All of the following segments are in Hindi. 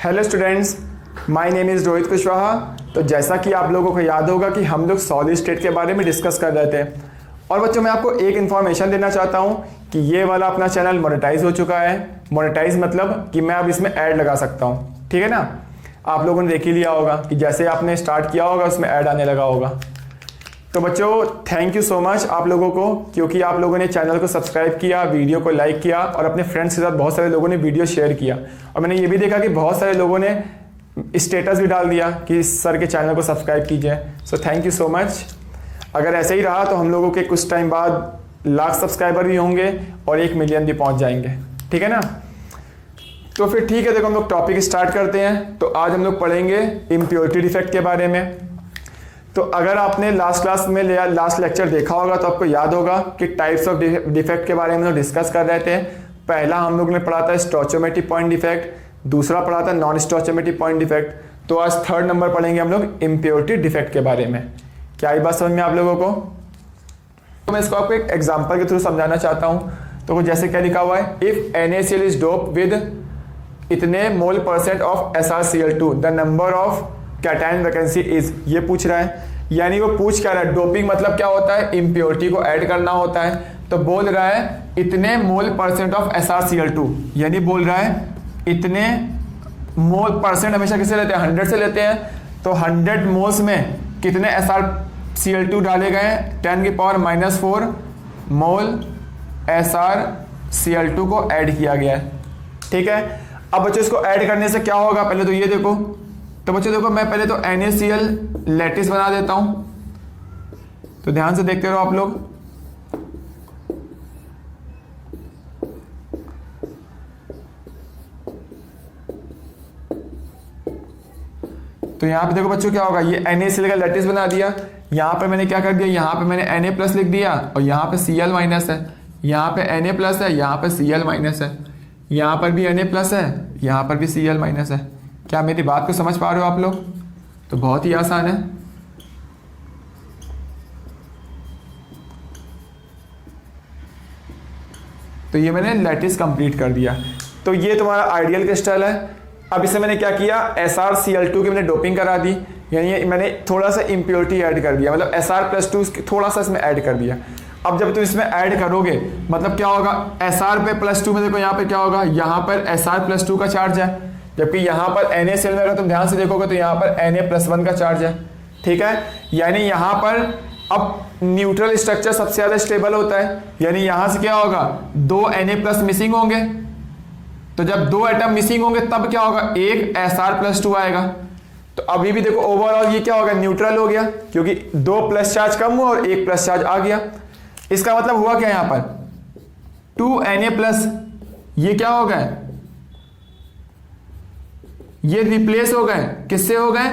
Hello students, my name is Rohit Kushwaha. तो जैसा कि आप लोगों को याद होगा कि हम लोग सॉलिड स्टेट के बारे में डिस्कस कर रहे थे। और बच्चों, मैं आपको एक इन्फॉर्मेशन देना चाहता हूं कि ये वाला अपना चैनल मोनेटाइज हो चुका है। मोनेटाइज मतलब कि मैं अब इसमें ऐड लगा सकता हूं, ठीक है ना। आप लोगों ने देख ही लिया होगा कि जैसे आपने स्टार्ट किया होगा उसमें ऐड आने लगा होगा। तो बच्चों, थैंक यू सो मच आप लोगों को, क्योंकि आप लोगों ने चैनल को सब्सक्राइब किया, वीडियो को लाइक किया और अपने फ्रेंड्स के साथ बहुत सारे लोगों ने वीडियो शेयर किया। और मैंने ये भी देखा कि बहुत सारे लोगों ने स्टेटस भी डाल दिया कि सर के चैनल को सब्सक्राइब कीजिए। So thank you so much. अगर ऐसे ही रहा तो हम लोगों के कुछ टाइम बाद लाख सब्सक्राइबर भी होंगे और 1 मिलियन भी पहुंच जाएंगे, ठीक है ना। तो फिर ठीक है, देखो हम लोग टॉपिक स्टार्ट करते हैं। तो आज हम लोग पढ़ेंगे इम्प्योरिटी डिफेक्ट के बारे में। तो अगर आपने लास्ट क्लास में लास्ट लेक्चर देखा होगा तो आपको याद होगा कि टाइप्स ऑफ डिफेक्ट के बारे में हम डिस्कस कर रहे थे। पहला हम लोग ने पढ़ा था स्टोइचोमेट्रिक पॉइंट डिफेक्ट, दूसरा पढ़ा था नॉन स्टोइचोमेट्रिक पॉइंट डिफेक्ट। तो आज थर्ड नंबर पढ़ेंगे हम लोग इम्प्योरिटी डिफेक्ट के बारे में। क्या ये बात समझ में आप लोगों को? तो मैं इसको आपको एक एग्जाम्पल के थ्रू समझाना चाहता हूँ। तो जैसे क्या लिखा हुआ है, if NaCl is dope with इतने मोल % of SrCl2 the number of cation vacancy is, ये पूछ रहा है। यानी वो पूछ क्या रहा है, डोपिंग मतलब क्या होता है, इम्प्योरिटी को ऐड करना होता है। तो बोल रहा है इतने मोल % ऑफ SrCl2, यानी बोल रहा है इतने मोल % हमेशा किसे लेते हैं, 100 से लेते हैं। तो 100 मोल्स में कितने SrCl2 डाले गए, 10⁻⁻4 मोल SrCl2 को ऐड किया गया है, ठीक है। अब बच्चों इसको ऐड करने से क्या होगा, पहले तो ये देखो। तो बच्चों देखो, मैं पहले तो NaCl लैटिस बना देता हूं। तो ध्यान से देखते रहो आप लोग। तो यहां पे देखो बच्चों क्या होगा, ये NaCl का लैटिस बना दिया। यहां पे मैंने क्या कर दिया, यहां पे मैंने Na+ लिख दिया और यहां पे Cl- है। यहां पे Na+ है, यहां पे Cl- है। यहां पर भी Na+ है, यहां पर भी Cl- है। क्या मेरी बात को समझ पा रहे हो आप लोग? तो बहुत ही आसान है। तो ये मैंने लैटिस कंप्लीट कर दिया। तो ये तुम्हारा आइडियल क्रिस्टल है। अब इसे मैंने क्या किया, SrCl2 की मैंने डोपिंग करा दी, यानी मैंने थोड़ा सा इम्प्योरिटी ऐड कर दिया, मतलब Sr+2 थोड़ा सा इसमें ऐड कर दिया। अब जब तुम इसमें ऐड करोगे मतलब क्या होगा, Sr पे +2 में देखो यहाँ पे क्या होगा, यहाँ पर Sr+2 का चार्ज है, जबकि यहाँ पर NaCl में अगर तुम ध्यान से देखोगे तो यहाँ पर Na+1 का चार्ज है, ठीक है। यानी यहाँ पर अब न्यूट्रल स्ट्रक्चर सबसे ज्यादा स्टेबल होता है, यानी यहाँ से क्या होगा, 2 Na+ मिसिंग होंगे। तो जब 2 एटम मिसिंग होंगे तब क्या होगा, एक Sr+2 आएगा। तो अभी भी देखो ओवरऑल ये क्या होगा, न्यूट्रल हो गया, क्योंकि 2 प्लस चार्ज कम हुआ और 1 प्लस चार्ज आ गया। इसका मतलब हुआ क्या, यहाँ पर 2 Na+, ये क्या हो गए, ये रिप्लेस हो गए, किससे हो गए,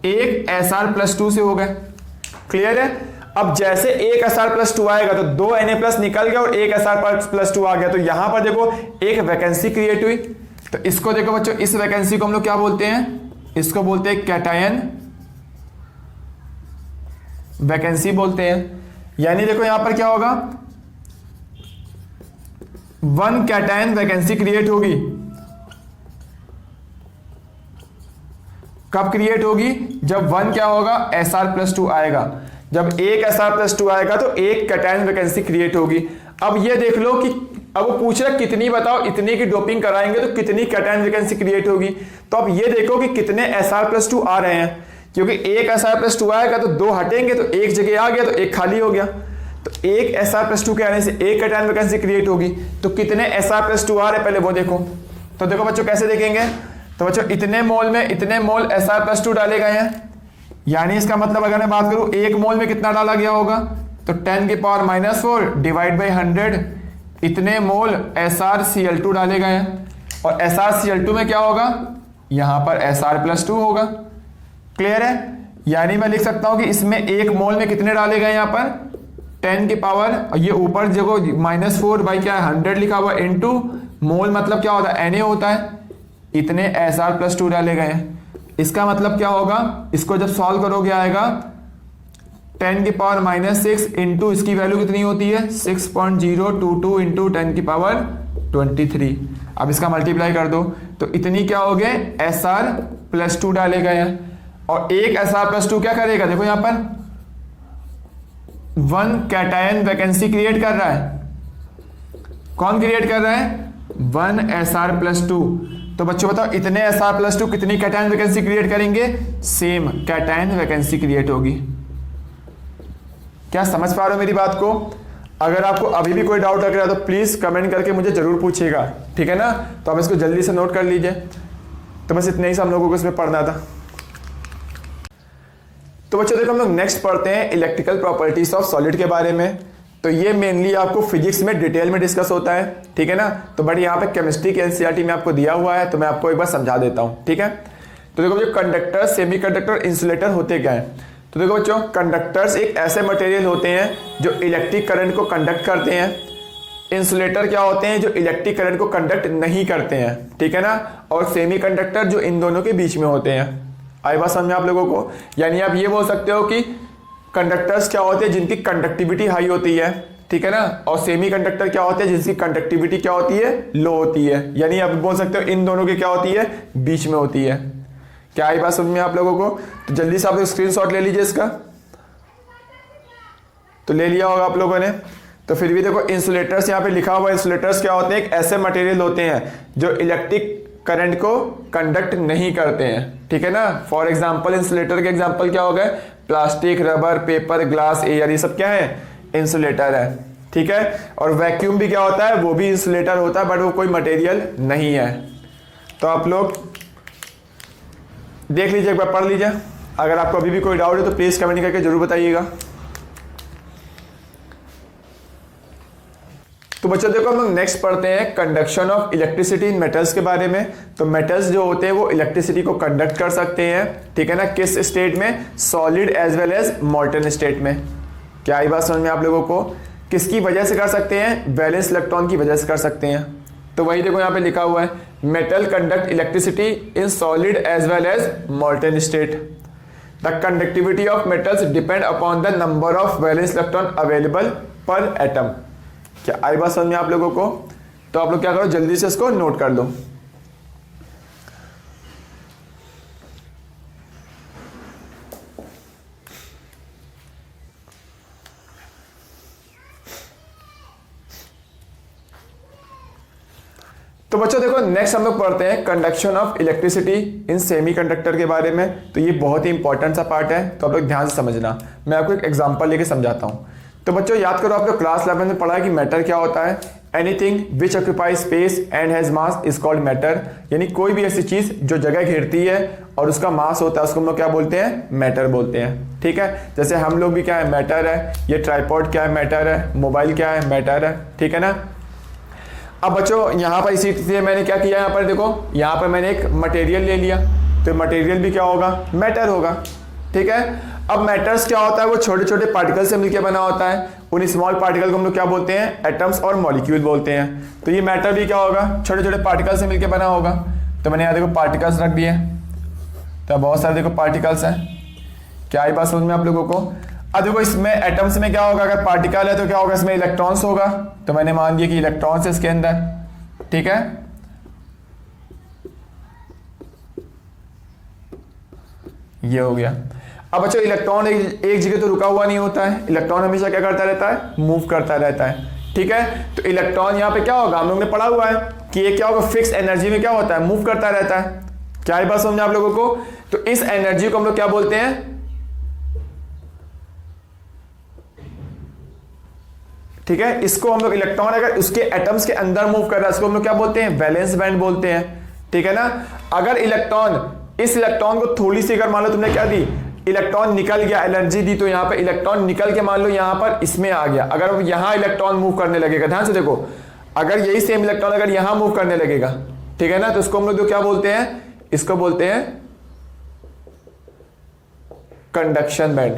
एक Sr+2 से हो गए। क्लियर है। अब जैसे एक Sr+2 आएगा तो 2 Na+ निकल गया और एक Sr+2 आ गया। तो यहां पर देखो एक वैकेंसी क्रिएट हुई। तो इसको देखो बच्चों, इस वैकेंसी को हम लोग क्या बोलते हैं, इसको बोलते हैं कैटायन वैकेंसी बोलते हैं। यानी देखो यहां पर क्या होगा, 1 कैटायन वैकेंसी क्रिएट होगी। कब क्रिएट होगी, जब 1 क्या होगा, Sr+2 आएगा। जब एक Sr+2 आएगा तो एक कैटायन वैकेंसी क्रिएट होगी। अब ये देख लो कि अब वो पूछ रहा है कितनी, बताओ इतनी की डोपिंग कराएंगे तो कितनी कैटायन वैकेंसी क्रिएट होगी। तो अब ये देखो कि कितने Sr+2 आ रहे हैं, क्योंकि एक Sr+2 आएगा तो 2 हटेंगे तो एक जगह आ गया तो एक खाली हो गया। तो एक Sr+2 के आने से एक कैटायन वैकेंसी क्रिएट होगी। तो कितने Sr+2 आ रहे हैं पहले वो देखो। तो देखो बच्चों कैसे देखेंगे, तो बच्चों इतने मोल में इतने मोल Sr+2 डाले गए हैं, यानी इसका मतलब अगर मैं बात करूं एक मोल में कितना डाला गया होगा, तो 10⁻⁻4 डिवाइड बाई 100, इतने मोल SrCl2 डाले गए हैं। और SrCl2 में क्या होगा, यहां पर Sr+2 होगा। क्लियर है। यानी मैं लिख सकता हूं कि इसमें एक मोल में कितने डाले गए, यहां पर 10 की पावर, और ये ऊपर जो -4 बाई क्या है 100 लिखा हुआ, इनटू मोल मतलब क्या होता है, Na होता है, इतने Sr+2 डाले गए हैं। इसका मतलब क्या होगा, इसको जब सॉल्व करोगे आएगा 10⁻⁻6 इंटू इसकी वैल्यू कितनी होती है 6.022 इंटू 10⁻23। अब इसका मल्टीप्लाई कर दो तो इतनी क्या हो गए Sr + 2 डालेगा यहाँ, और एक Sr + 2 क्या करेगा, देखो यहाँ पर 1 कैटायन वैकेंसी क्रिएट कर रहा है। कौन क्रिएट कर रहा है, 1 Sr + 2। तो बच्चों बताओ इतने Sr + 2 कितनी कैटायन वैकेंसी क्रिएट करेंगे, सेम कैटायन वैकेंसी क्रिएट होगी। क्या समझ पा रहे हो मेरी बात को? अगर आपको अभी भी कोई डाउट लग रहा है तो प्लीज कमेंट करके मुझे जरूर पूछिएगा, ठीक है ना। तो आप इसको जल्दी से नोट कर लीजिए। तो बस इतना ही सब लोगों को इसमें पढ़ना था। तो बच्चों देखो हम लोग नेक्स्ट पढ़ते हैं इलेक्ट्रिकल प्रॉपर्टीज ऑफ सॉलिड के बारे में। तो ये मेनली आपको फिजिक्स में डिटेल में डिस्कस होता है, ठीक है ना। तो बट यहाँ पे केमिस्ट्री के एनसीईआरटी में आपको दिया हुआ है, तो मैं आपको एक बार समझा देता हूँ, ठीक है। तो देखो जो कंडक्टर, सेमीकंडक्टर, इंसुलेटर होते क्या है। तो देखो बच्चों कंडक्टर्स एक ऐसे मटेरियल होते हैं जो इलेक्ट्रिक करंट को कंडक्ट करते हैं। इंसुलेटर क्या होते हैं, जो इलेक्ट्रिक करंट को कंडक्ट नहीं करते हैं, ठीक है ना। और सेमीकंडक्टर जो इन दोनों के बीच में होते हैं। आई बात समझ में आप लोगों को? यानी आप ये बोल सकते हो कि कंडक्टर्स क्या होते हैं जिनकी कंडक्टिविटी हाई होती है, ठीक है ना। और सेमीकंडक्टर क्या होते हैं जिसकी कंडक्टिविटी क्या होती है, लो होती है। यानी आप बोल सकते हो इन दोनों की क्या होती है, बीच में होती है। क्या आई बात समझ में आप लोगों को? तो जल्दी से आप स्क्रीनशॉट ले लीजिए इसका। तो ले लिया होगा आप लोगों ने। तो फिर भी देखो इंसुलेटर्स यहाँ पे लिखा हुआ है। इंसुलेटर्स क्या होते हैं, एक ऐसे मटेरियल होते हैं जो इलेक्ट्रिक करंट को कंडक्ट नहीं करते हैं, ठीक है ना। फॉर एग्जांपल इंसुलेटर के एग्जांपल क्या हो गए, plastic, rubber, paper, glass, air, ये सब क्या है, इंसुलेटर है, ठीक है। और वैक्यूम भी क्या होता है, वो भी इंसुलेटर होता है, बट वो कोई मटेरियल नहीं है। तो आप लोग देख लीजिए, एक बार पढ़ लीजिए। अगर आपको अभी भी कोई डाउट है तो प्लीज कमेंट करके जरूर बताइएगा। तो बच्चों देखो हम लोग नेक्स्ट पढ़ते हैं conduction of electricity in metals के बारे में। तो मेटल्स जो होते हैं वो इलेक्ट्रिसिटी को कंडक्ट कर सकते हैं, ठीक है ना। किस स्टेट में, solid as well as molten state में। क्या आई बात समझ में आप लोगों को? किसकी वजह से कर सकते हैं, वैलेंस इलेक्ट्रॉन की वजह से कर सकते हैं। तो वही देखो यहाँ पे लिखा हुआ है, metal conduct electricity in solid as well as molten state. The conductivity of metals depend upon the number of valence electron available per atom. क्या आई बात समझ में आप लोगों को? तो आप लोग क्या करो, जल्दी से इसको नोट कर लो। तो बच्चों देखो नेक्स्ट हम लोग पढ़ते हैं conduction of electricity in semiconductor के बारे में। तो ये बहुत ही इंपॉर्टेंट सा पार्ट है, तो आप लोग ध्यान से समझना। मैं आपको एक एग्जांपल लेके समझाता हूँ। तो बच्चों याद करो, आप लोग क्लास 11 में पढ़ा है कि मैटर क्या होता है। Anything which occupy space and has mass is called matter. यानी कोई भी ऐसी चीज जो जगह घेरती है और उसका मास होता है, उसको हम लोग क्या बोलते हैं, मैटर बोलते हैं, ठीक है। जैसे हम लोग भी क्या है, मैटर है। ये ट्राइपॉड क्या है, मैटर है। मोबाइल क्या है, मैटर है, ठीक है ना। अब बच्चों यहाँ पर इसी मैंने क्या किया, यहाँ पर देखो, यहाँ पर मैंने एक मटेरियल ले लिया, तो मटेरियल भी क्या होगा, मैटर होगा, ठीक है। अब मैटर्स क्या होता है, वो छोटे छोटे पार्टिकल से मिलकर बना होता है। उन स्मॉल पार्टिकल को हम लोग क्या बोलते हैं, एटम्स और मॉलिक्यूल बोलते हैं। तो ये मैटर भी क्या होगा, छोटे छोटे पार्टिकल से मिलकर बना होगा। तो मैंने यहाँ देखो पार्टिकल्स रख दिए, तो बहुत सारे देखो पार्टिकल्स हैं। क्या आई बात समझ में आप लोगों को? अब देखो इसमें एटम्स में क्या होगा, अगर पार्टिकल है तो क्या होगा, इसमें इलेक्ट्रॉन्स होगा। तो मैंने मान लिया कि इलेक्ट्रॉन्स है इसके अंदर, ठीक है। ये हो गया। अब बच्चों इलेक्ट्रॉन एक जगह तो रुका हुआ नहीं होता है। इलेक्ट्रॉन हमेशा क्या करता रहता है, मूव करता रहता है, ठीक है। तो इलेक्ट्रॉन यहाँ पे क्या होगा, हम लोग ने पढ़ा हुआ है कि ये क्या होगा, फिक्स एनर्जी में क्या होता है, मूव करता रहता है। क्या ये बात समझ आप लोगों को? तो इस एनर्जी को हम लोग क्या बोलते हैं, ठीक है। इसको हम लोग इलेक्ट्रॉन अगर उसके एटम्स के अंदर मूव कर रहा है, इसको हम लोग क्या बोलते हैं, वैलेंस बैंड बोलते हैं, ठीक है ना। अगर इलेक्ट्रॉन, इस इलेक्ट्रॉन को थोड़ी सी अगर मान लो तुमने क्या दी, इलेक्ट्रॉन निकल गया, एनर्जी दी, तो यहाँ पे इलेक्ट्रॉन निकल के मान लो यहाँ पर इसमें आ गया। अगर यहाँ इलेक्ट्रॉन मूव करने लगेगा, ध्यान से देखो, अगर यही सेम इलेक्ट्रॉन अगर यहाँ मूव करने लगेगा, ठीक है ना, तो इसको हम लोग क्या बोलते हैं, इसको बोलते हैं कंडक्शन बैंड।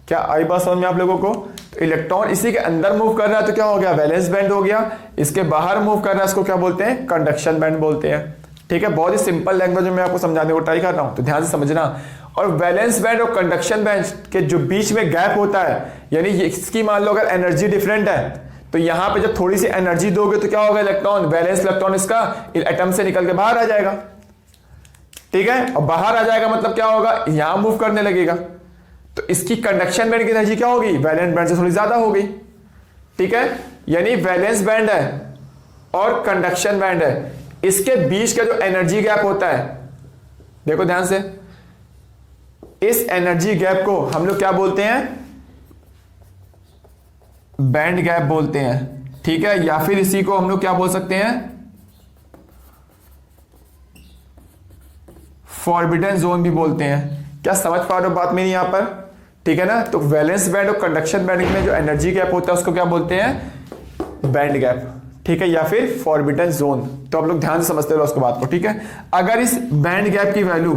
क्या आई बात समझ में आप लोगों को? तो इलेक्ट्रॉन इसी के अंदर मूव कर रहा है तो क्या हो गया, वैलेंस बैंड हो गया। इसके बाहर मूव कर रहा है, इसको क्या बोलते हैं, कंडक्शन बैंड बोलते हैं, ठीक है। बहुत ही सिंपल लैंग्वेज में मैं आपको समझाने को ट्राई कर रहा हूं, तो ध्यान से समझना। और वैलेंस बैंड और कंडक्शन बैंड के जो बीच में गैप होता है, यानी इसकी मान लो अगर एनर्जी डिफरेंट है, तो तो यहां पे जब थोड़ी सी एनर्जी दोगे तो क्या होगा, इलेक्ट्रॉन, वैलेंस इलेक्ट्रॉन इसका एटम से निकल के बाहर आ जाएगा, ठीक है। और बाहर आ जाएगा मतलब क्या होगा, यहां मूव करने लगेगा, तो इसकी कंडक्शन बैंड की एनर्जी क्या होगी, वैलेंस बैंड से थोड़ी ज्यादा हो गई, ठीक है। यानी वैलेंस बैंड है और कंडक्शन बैंड है, इसके बीच का जो एनर्जी गैप होता है, देखो ध्यान से, इस एनर्जी गैप को हम लोग क्या बोलते हैं, बैंड गैप बोलते हैं, ठीक है। या फिर इसी को हम लोग क्या बोल सकते हैं, फॉरबिडन जोन भी बोलते हैं। क्या समझ पा रहे हो बात मेरी यहां पर, ठीक है ना। तो वैलेंस बैंड और कंडक्शन बैंड में जो एनर्जी गैप होता है उसको क्या बोलते हैं, बैंड गैप, ठीक है, या फिर फॉरबिडन जोन। तो आप लोग ध्यान से समझते रहो उसको बात को, ठीक है। अगर इस बैंड गैप की वैल्यू,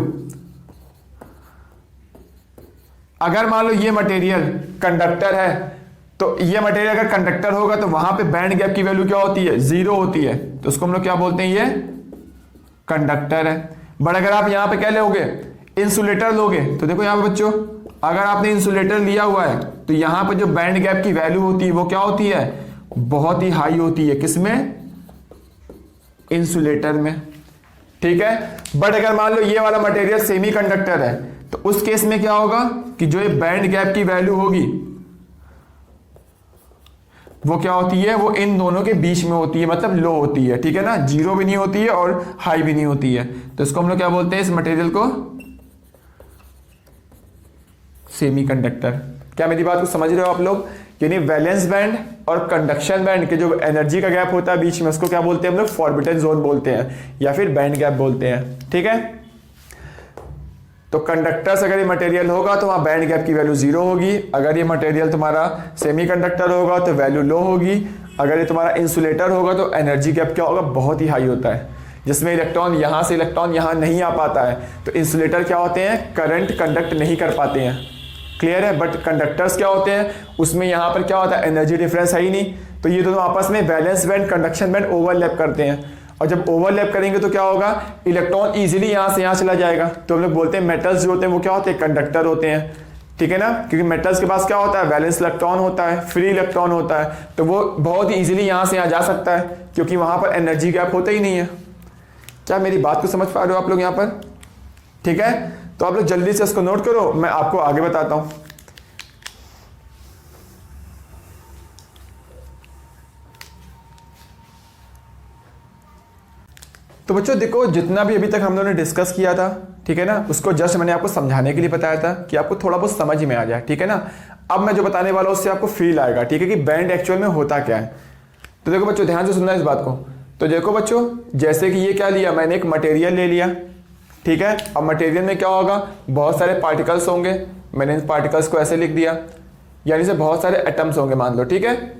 अगर मान लो ये मटेरियल कंडक्टर है, तो ये मटेरियल अगर कंडक्टर होगा तो वहां पे बैंड गैप की वैल्यू क्या होती है, 0 होती है, तो उसको हम लोग क्या बोलते हैं, ये कंडक्टर है। बट अगर आप यहां पे क्या लोगे, इंसुलेटर लोगे, तो देखो यहां पे बच्चों, अगर आपने इंसुलेटर लिया हुआ है तो यहां पे जो बैंड गैप की वैल्यू होती है वो क्या होती है, बहुत ही हाई होती है, किसमें, इंसुलेटर में, ठीक है। बट अगर मान लो ये वाला मटेरियल सेमी कंडक्टर है, तो उस केस में क्या होगा कि जो ये बैंड गैप की वैल्यू होगी वो क्या होती है, वो इन दोनों के बीच में होती है, मतलब लो होती है, ठीक है ना, 0 भी नहीं होती है और हाई भी नहीं होती है। तो इसको हम लोग क्या बोलते हैं, इस मटेरियल को सेमी कंडक्टर। क्या मेरी बात को समझ रहे हो आप लोग, यानी वैलेंस बैंड और कंडक्शन बैंड के जो एनर्जी का गैप होता है बीच में, उसको क्या बोलते हैं हम लोग, फॉरबिडन जोन बोलते हैं या फिर बैंड गैप बोलते हैं, ठीक है। तो कंडक्टर्स अगर ये मटेरियल होगा तो वहां बैंड गैप की वैल्यू 0 होगी, अगर ये मटेरियल तुम्हारा सेमी कंडक्टर होगा तो वैल्यू लो होगी, अगर ये तुम्हारा इंसुलेटर होगा तो एनर्जी गैप क्या होगा, बहुत ही हाई होता है, जिसमें इलेक्ट्रॉन यहां से इलेक्ट्रॉन यहां नहीं आ पाता है। तो इंसुलेटर क्या होते हैं, करंट कंडक्ट नहीं कर पाते हैं, क्लियर है। बट कंडक्टर्स क्या होते हैं, उसमें यहां पर क्या होता है, एनर्जी डिफरेंस है ही नहीं, तो ये दोनों आपस में valence band conduction band overlap करते हैं, और जब ओवरलैप करेंगे तो क्या होगा, इलेक्ट्रॉन इजीली यहां से यहां चला जाएगा। तो हम लोग बोलते हैं मेटल्स जो होते हैं वो क्या होते हैं, कंडक्टर होते हैं, ठीक है ना, क्योंकि मेटल्स के पास क्या होता है, वैलेंस इलेक्ट्रॉन होता है, फ्री इलेक्ट्रॉन होता है, तो वो बहुत ही इजीली यहां से यहां जा सकता है, क्योंकि वहां पर एनर्जी गैप होता ही नहीं है। क्या मेरी बात को समझ पा रहे हो आप लोग यहां पर, ठीक है। तो आप लोग जल्दी से इसको नोट करो, मैं आपको आगे बताता हूं। तो बच्चों देखो, जितना भी अभी तक हम लोगों ने डिस्कस किया था, ठीक है ना, उसको जस्ट मैंने आपको समझाने के लिए बताया था कि आपको थोड़ा बहुत समझ में आ जाए, ठीक है ना। अब मैं जो बताने वाला हूं उससे आपको फील आएगा, ठीक है, कि बैंड एक्चुअल में होता क्या है। तो देखो बच्चों, ध्यान से सुनना इस बात को। तो देखो बच्चों, जैसे कि ये क्या लिया, मैंने एक मटेरियल ले लिया, ठीक है। अब मटेरियल में क्या होगा, बहुत सारे पार्टिकल्स होंगे, मैंने इन पार्टिकल्स को ऐसे लिख दिया, यानी से बहुत सारे एटम्स होंगे मान लो, ठीक है।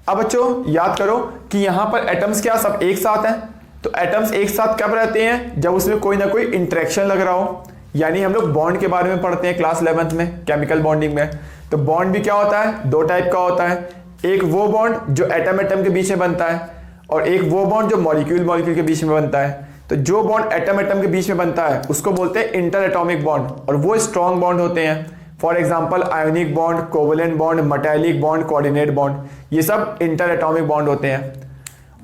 अब बच्चों याद करो कि यहां पर एटम्स क्या सब एक साथ हैं, तो एटम्स एक साथ कब रहते हैं, जब उसमें कोई ना कोई इंटरेक्शन लग रहा हो, यानी हम लोग बॉन्ड के बारे में पढ़ते हैं क्लास 11th में, केमिकल बॉन्डिंग में। तो बॉन्ड भी क्या होता है, दो टाइप का होता है, एक वो बॉन्ड जो एटम एटम के बीच में बनता है, और एक वो बॉन्ड जो मॉलिक्यूल मॉलिक्यूल के बीच में बनता है। तो जो बॉन्ड एटम एटम के बीच में बनता है उसको बोलते हैं इंटर एटॉमिक बॉन्ड, और वो स्ट्रॉन्ग बॉन्ड होते हैं। For example ionic bond, covalent bond, metallic bond, coordinate bond, ये सब इंटर एटॉमिक बॉन्ड होते हैं।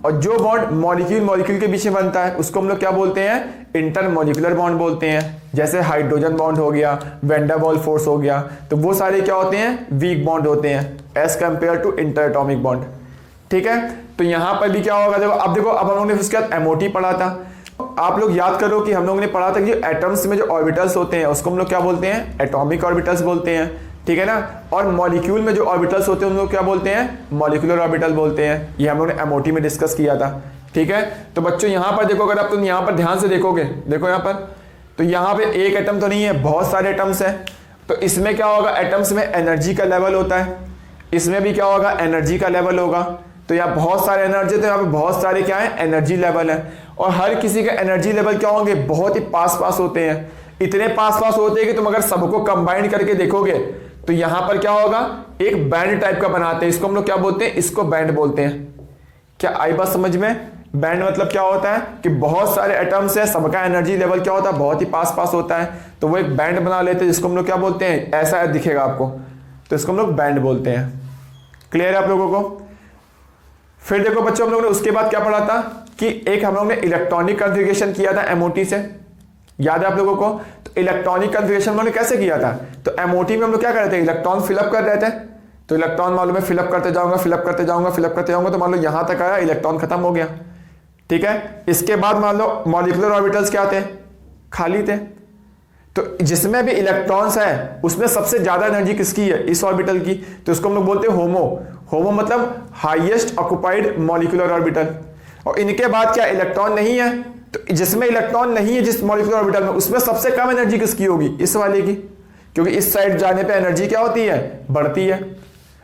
और जो बॉन्ड मॉलिक्यूल मॉलिक्यूल के बीच में बनता है उसको हम लोग क्या बोलते हैं, इंटर मॉलिक्यूलर बॉन्ड बोलते हैं। जैसे हाइड्रोजन बॉन्ड हो गया, वैन डर वाल्स फोर्स हो गया, तो वो सारे क्या होते हैं, वीक बॉन्ड होते हैं as compare to inter atomic bond, ठीक है। तो यहां पर भी क्या होगा, देखो अब देखो, अब हम लोगों ने उसके बाद एमओटी पढ़ा था। आप लोग याद करो कि हम लोगों ने पढ़ा था कि एटम्स में जो ऑर्बिटल्स होते हैं उसको हम लोग क्या बोलते हैं, एटॉमिक ऑर्बिटल्स बोलते हैं, ठीक है ना। और मॉलिक्यूल में जो ऑर्बिटल्स होते हैं उनको क्या बोलते हैं, मॉलिक्यूलर ऑर्बिटल बोलते हैं। ये हम लोगों ने एमओटी में डिस्कस किया था, ठीक है। तो बच्चों यहां पर देखो, अगर आप तुम यहां पर ध्यान से देखोगे, देखो यहां पर, तो यहां पे एक एटम तो नहीं है, बहुत सारे एटम्स हैं। तो इसमें क्या होगा, एटम्स में एनर्जी का लेवल होता है, इसमें भी क्या होगा, एनर्जी का लेवल होगा। तो यहाँ बहुत सारे एनर्जी, तो यहाँ पे बहुत सारे क्या है, एनर्जी लेवल है। और हर किसी के एनर्जी लेवल क्या होंगे, बहुत ही पास पास होते हैं, इतने पास पास होते हैं कि तुम अगर सबको कंबाइन करके देखोगे तो यहां पर क्या होगा, एक बैंड टाइप का बनाते हैं, इसको हम लोग क्या बोलते हैं, इसको बैंड बोलते हैं। क्या आई बात समझ में, बैंड मतलब क्या होता है कि बहुत सारे एटम्स है, सबका एनर्जी लेवल क्या होता है, बहुत ही पास पास होता है, तो वो एक बैंड बना लेते हैं, जिसको हम लोग क्या बोलते हैं, ऐसा दिखेगा आपको, तो इसको हम लोग बैंड बोलते हैं, क्लियर है आप लोगों को? फिर देखो बच्चों, हम लोगों ने उसके बाद क्या पढ़ा था कि एक हम लोग ने इलेक्ट्रॉनिक कॉन्फ़िगरेशन किया था एमओटी से, याद है आप लोगों को? तो इलेक्ट्रॉनिक कॉन्फ़िगरेशन हम लोगों ने कैसे किया था? तो एमओटी में हम लोग क्या कर रहे थे, इलेक्ट्रॉन फिलअप कर रहे थे। तो इलेक्ट्रॉन मालूम है फिलअप करते जाऊंगा, फिलअप करते जाऊंगा, फिलअप करते जाऊंगा, तो मान लो यहां तक आया, इलेक्ट्रॉन खत्म हो गया। ठीक है, इसके बाद मान लो मॉलिक्यूलर ऑर्बिटल्स क्या थे, खाली थे। तो जिसमें भी इलेक्ट्रॉन्स है उसमें सबसे ज्यादा एनर्जी किसकी है, इस ऑर्बिटल की। तो इसको हम लोग बोलते हैं होमो। होमो मतलब हाईएस्ट ऑक्युपाइड मॉलिक्यूलर ऑर्बिटल। और इनके बाद क्या इलेक्ट्रॉन नहीं है, तो जिसमें इलेक्ट्रॉन नहीं है जिस मॉलिक्यूलर ऑर्बिटल में, उसमें सबसे कम एनर्जी किसकी होगी, इस वाले की। क्योंकि इस साइड जाने पे एनर्जी क्या होती है, बढ़ती है।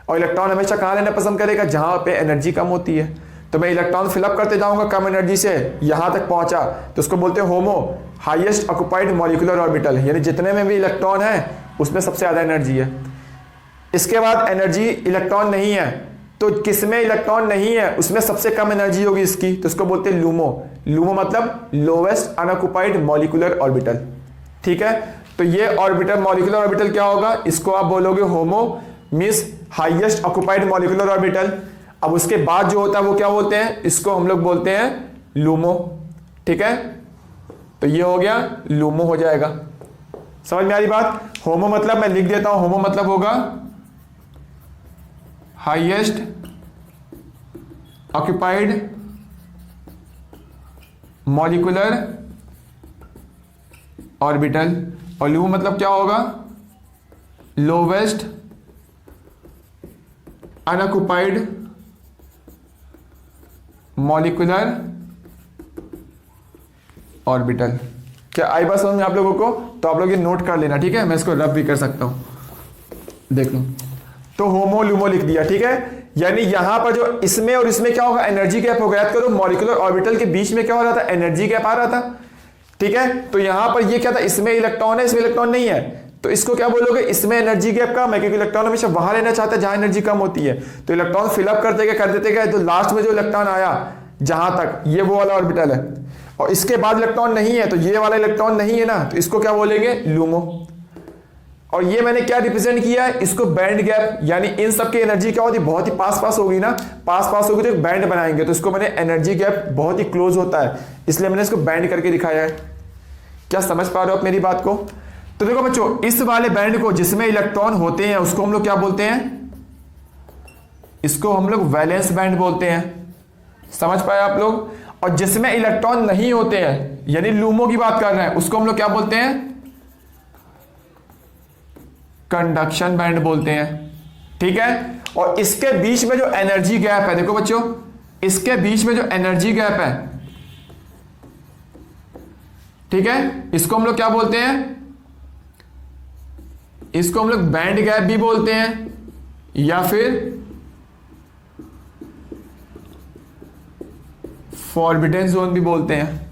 और इलेक्ट्रॉन हमेशा कहां लेना पसंद करेगा, जहां पे एनर्जी कम होती है। तो मैं इलेक्ट्रॉन फिलअप करते जाऊंगा कम एनर्जी से, यहां तक पहुंचा, तो उसको बोलते हैं होमो, हाईएस्ट ऑक्युपाइड मॉलिक्यूलर ऑर्बिटल। यानी जितने में भी इलेक्ट्रॉन है उसमें सबसे ज्यादा एनर्जी है। इसके बाद एनर्जी इलेक्ट्रॉन नहीं है, तो किसमें इलेक्ट्रॉन नहीं है उसमें सबसे कम एनर्जी होगी इसकी, तो इसको बोलते हैं लूमो। लूमो मतलब लोवेस्ट अनऑक्युपाइड मॉलिक्यूलर ऑर्बिटल। ठीक है, तो ये ऑर्बिटल मॉलिक्यूलर ऑर्बिटल क्या होगा, इसको आप बोलोगे HOMO, means highest occupied molecular orbital. अब उसके बाद जो होता है वो क्या बोलते हैं, इसको हम लोग बोलते हैं लूमो। ठीक है, तो ये हो गया लूमो हो जाएगा। समझ में आ रही बात? होमो मतलब मैं लिख देता हूं, होमो मतलब होगा हाईएस्ट ऑक्युपाइड मॉलिक्यूलर ऑर्बिटल, और लूमो मतलब क्या होगा, लोवेस्ट अनऑक्युपाइड मॉलिक्यूलर ऑर्बिटल। क्या आई बात समझ में आप लोगों को? तो आप लोग ये नोट कर लेना, ठीक है? मैं इसको रफ भी कर सकता हूं, देख लो। तो होमो लूमो लिख दिया, ठीक है? यानी यहां पर जो इसमें और इसमें क्या होगा, एनर्जी गैप होगा। याद करो मॉलिक्यूलर ऑर्बिटल के बीच में क्या हो रहा था, एनर्जी गैप आ रहा था। ठीक है, तो यहां पर ये क्या था, इसमें इलेक्ट्रॉन है, इसमें इलेक्ट्रॉन नहीं है, तो इसको क्या बोलोगे, इसमें एनर्जी गैप कम है, क्योंकि इलेक्ट्रॉन हमेशा वहां लेना चाहता है जहां एनर्जी कम होती है। तो इलेक्ट्रॉन फिलअप करते गए, तो लास्ट में जो इलेक्ट्रॉन आया जहां तक, ये वो वाला ऑर्बिटल है। और इसके बाद इलेक्ट्रॉन नहीं है, तो ये वाला इलेक्ट्रॉन नहीं है ना, तो इसको क्या बोलेंगे, लूमो। और ये मैंने क्या रिप्रेजेंट किया है, इसको बैंड गैप। यानी इन सबकी एनर्जी क्या होती है, बहुत ही पास पास होगी ना, पास पास होगी तो एक बैंड बनाएंगे, तो इसको मैंने एनर्जी गैप बहुत ही क्लोज होता है, इसलिए मैंने इसको बैंड करके दिखाया है। क्या समझ पा रहे हो आप मेरी बात को? तो देखो बच्चों, इस वाले बैंड को जिसमें इलेक्ट्रॉन होते हैं उसको हम लोग क्या बोलते हैं, इसको हम लोग वैलेंस बैंड बोलते हैं। समझ पाए आप लोग? और जिसमें इलेक्ट्रॉन नहीं होते हैं, यानी लूमो की बात कर रहे हैं, उसको हम लोग क्या बोलते हैं, कंडक्शन बैंड बोलते हैं। ठीक है, और इसके बीच में जो एनर्जी गैप है, देखो बच्चों, इसके बीच में जो एनर्जी गैप है, ठीक है, इसको हम लोग क्या बोलते हैं, इसको हम लोग बैंड गैप भी बोलते हैं, या फिर फॉरबिडन जोन भी बोलते हैं।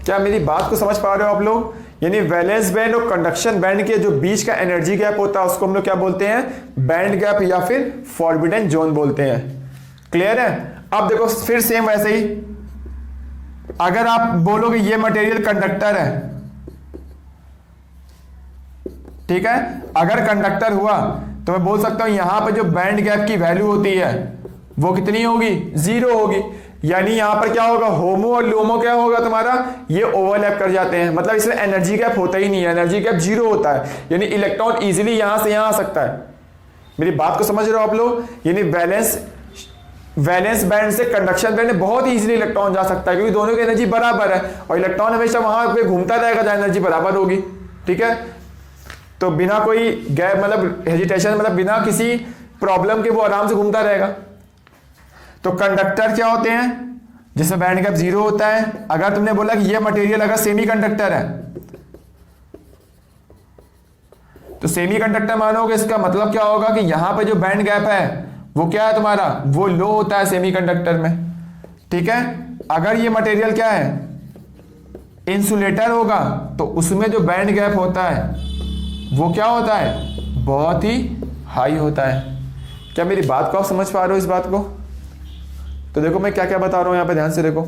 क्या मेरी बात को समझ पा रहे हो आप लोग? यानी वैलेंस बैंड और कंडक्शन बैंड के जो बीच का एनर्जी गैप होता है उसको हम लोग क्या बोलते हैं, बैंड गैप या फिर फॉरबिडन जोन बोलते हैं। क्लियर है? अब देखो फिर सेम वैसे ही, अगर आप बोलोगे ये मटेरियल कंडक्टर है, ठीक है, अगर कंडक्टर हुआ तो मैं बोल सकता हूं यहां पर जो बैंड गैप की वैल्यू होती है वो कितनी होगी, 0 होगी। यानी यहां पर क्या होगा, होमो और लूमो क्या होगा तुम्हारा, ये ओवरलैप कर जाते हैं, मतलब इसमें एनर्जी गैप होता ही नहीं है, एनर्जी गैप 0 होता है। यानी इलेक्ट्रॉन इजीली यहां से यहां आ सकता है। मेरी बात को समझ रहे हो आप लोग? यानी वैलेंस बैंड से कंडक्शन बैंड में बहुत इजीली इलेक्ट्रॉन जा सकता है, क्योंकि दोनों की एनर्जी बराबर है, और इलेक्ट्रॉन हमेशा वहां पे घूमता रहेगा जहां एनर्जी बराबर होगी। ठीक है, तो बिना कोई गैप मतलब हेजिटेशन, मतलब बिना किसी प्रॉब्लम के वो आराम से घूमता रहेगा। तो कंडक्टर क्या होते हैं, जिसमें बैंड गैप 0 होता है। अगर तुमने बोला कि ये मटेरियल अगर सेमीकंडक्टर है, तो सेमीकंडक्टर मानोगे, इसका मतलब क्या होगा कि यहां पे जो बैंड गैप है वो क्या है तुम्हारा, वो लो होता है सेमीकंडक्टर में। ठीक है, अगर ये मटेरियल क्या है, इंसुलेटर होगा, तो उसमें जो बैंड गैप होता है वो क्या होता है, बहुत ही हाई होता है। क्या मेरी बात को आप समझ पा रहे हो इस बात को? तो देखो मैं क्या क्या बता रहा हूं यहां पे, ध्यान से देखो।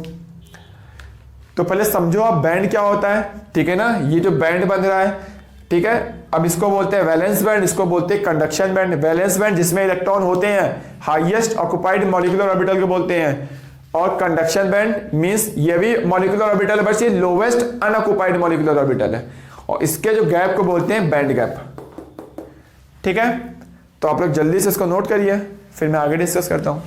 तो पहले समझो आप बैंड क्या होता है, ठीक है ना। ये जो बैंड बन रहा है, ठीक है। अब इसको बोलते हैं वैलेंस बैंड, इसको बोलते हैं कंडक्शन बैंड। वैलेंस बैंड जिसमें इलेक्ट्रॉन होते हैं हाईएस्ट ऑक्युपाइड मॉलिक्यूलर ऑर्बिटल को बोलते हैं, और कंडक्शन बैंड मींस ये भी मॉलिक्यूलर ऑर्बिटल है बट ये लोवेस्ट अनऑक्युपाइड मॉलिक्यूलर ऑर्बिटल है, और इसके जो गैप को बोलते हैं बैंड गैप। ठीक है, तो आप लोग जल्दी से इसको नोट करिए, फिर मैं आगे डिस्कस करता हूं।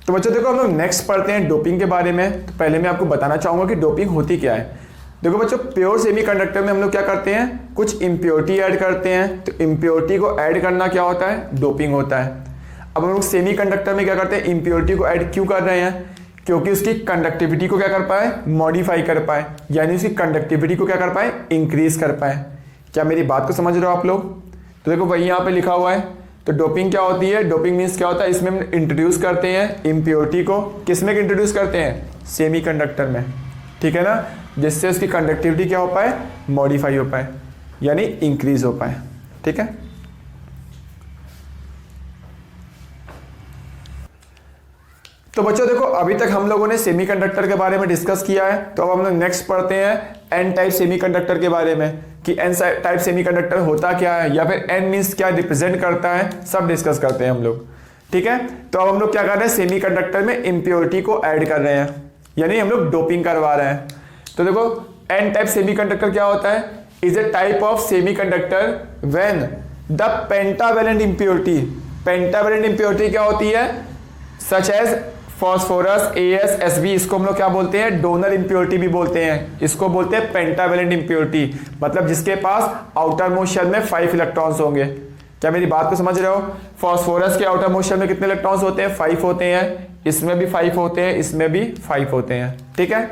तो बच्चों देखो हम लोग नेक्स्ट पढ़ते हैं डोपिंग के बारे में। तो पहले मैं आपको बताना चाहूंगा कि डोपिंग होती क्या है। देखो बच्चों, प्योर सेमीकंडक्टर में हम लोग क्या करते हैं, कुछ इम्प्योरिटी ऐड करते हैं। तो इम्प्योरिटी को ऐड करना क्या होता है, डोपिंग होता है। अब हम लोग सेमीकंडक्टर में क्या करते हैं, इम्प्योरिटी को ऐड क्यों कर रहे हैं, क्योंकि उसकी कंडक्टिविटी को क्या कर पाए, मॉडिफाई कर पाए, यानी उसकी कंडक्टिविटी को क्या कर पाए, इंक्रीज कर पाए। क्या मेरी बात को समझ रहे हो आप लोग। तो देखो वही यहाँ पे लिखा हुआ है। तो डोपिंग क्या होती है, डोपिंग मीन्स क्या होता है, इसमें हम इंट्रोड्यूस करते हैं इम्प्योरिटी को। किस में इंट्रोड्यूस करते हैं, सेमीकंडक्टर में, ठीक है ना, जिससे उसकी कंडक्टिविटी क्या हो पाए, मॉडिफाई हो पाए, यानी इंक्रीज हो पाए। ठीक है, तो बच्चों देखो अभी तक हम लोगों ने सेमीकंडक्टर के बारे में डिस्कस किया है। तो अब हम लोग नेक्स्ट पढ़ते हैं एन टाइप सेमीकंडक्टर के बारे में, कि एन टाइप सेमीकंडक्टर होता क्या है, या फिर एन मींस क्या रिप्रेजेंट करता है, सब डिस्कस करते हैं हम लोग। ठीक है, तो अब हम लोग क्या कर रहे हैं, सेमीकंडक्टर में इम्प्योरिटी को ऐड कर रहे हैं, यानी हम लोग डोपिंग करवा रहे हैं। तो देखो एन टाइप सेमीकंडक्टर क्या होता है, is a type of semiconductor when the pentavalent impurity, pentavalent impurity क्या होती है, such as phosphorus, AS, SB, इसको हम लोग क्या बोलते हैं, डोनर इंप्योरिटी भी बोलते हैं। इसको बोलते हैं पेंटावैलेंट इंप्योरिटी, मतलब जिसके पास आउटर मोस्ट शेल में 5 इलेक्ट्रॉन्स होंगे। क्या मेरी बात को समझ रहे हो। फॉस्फोरस के आउटर मोस्ट शेल में कितने इलेक्ट्रॉन्स होते हैं, 5 होते हैं, इसमें भी 5 होते हैं, इसमें भी 5 होते हैं। ठीक है,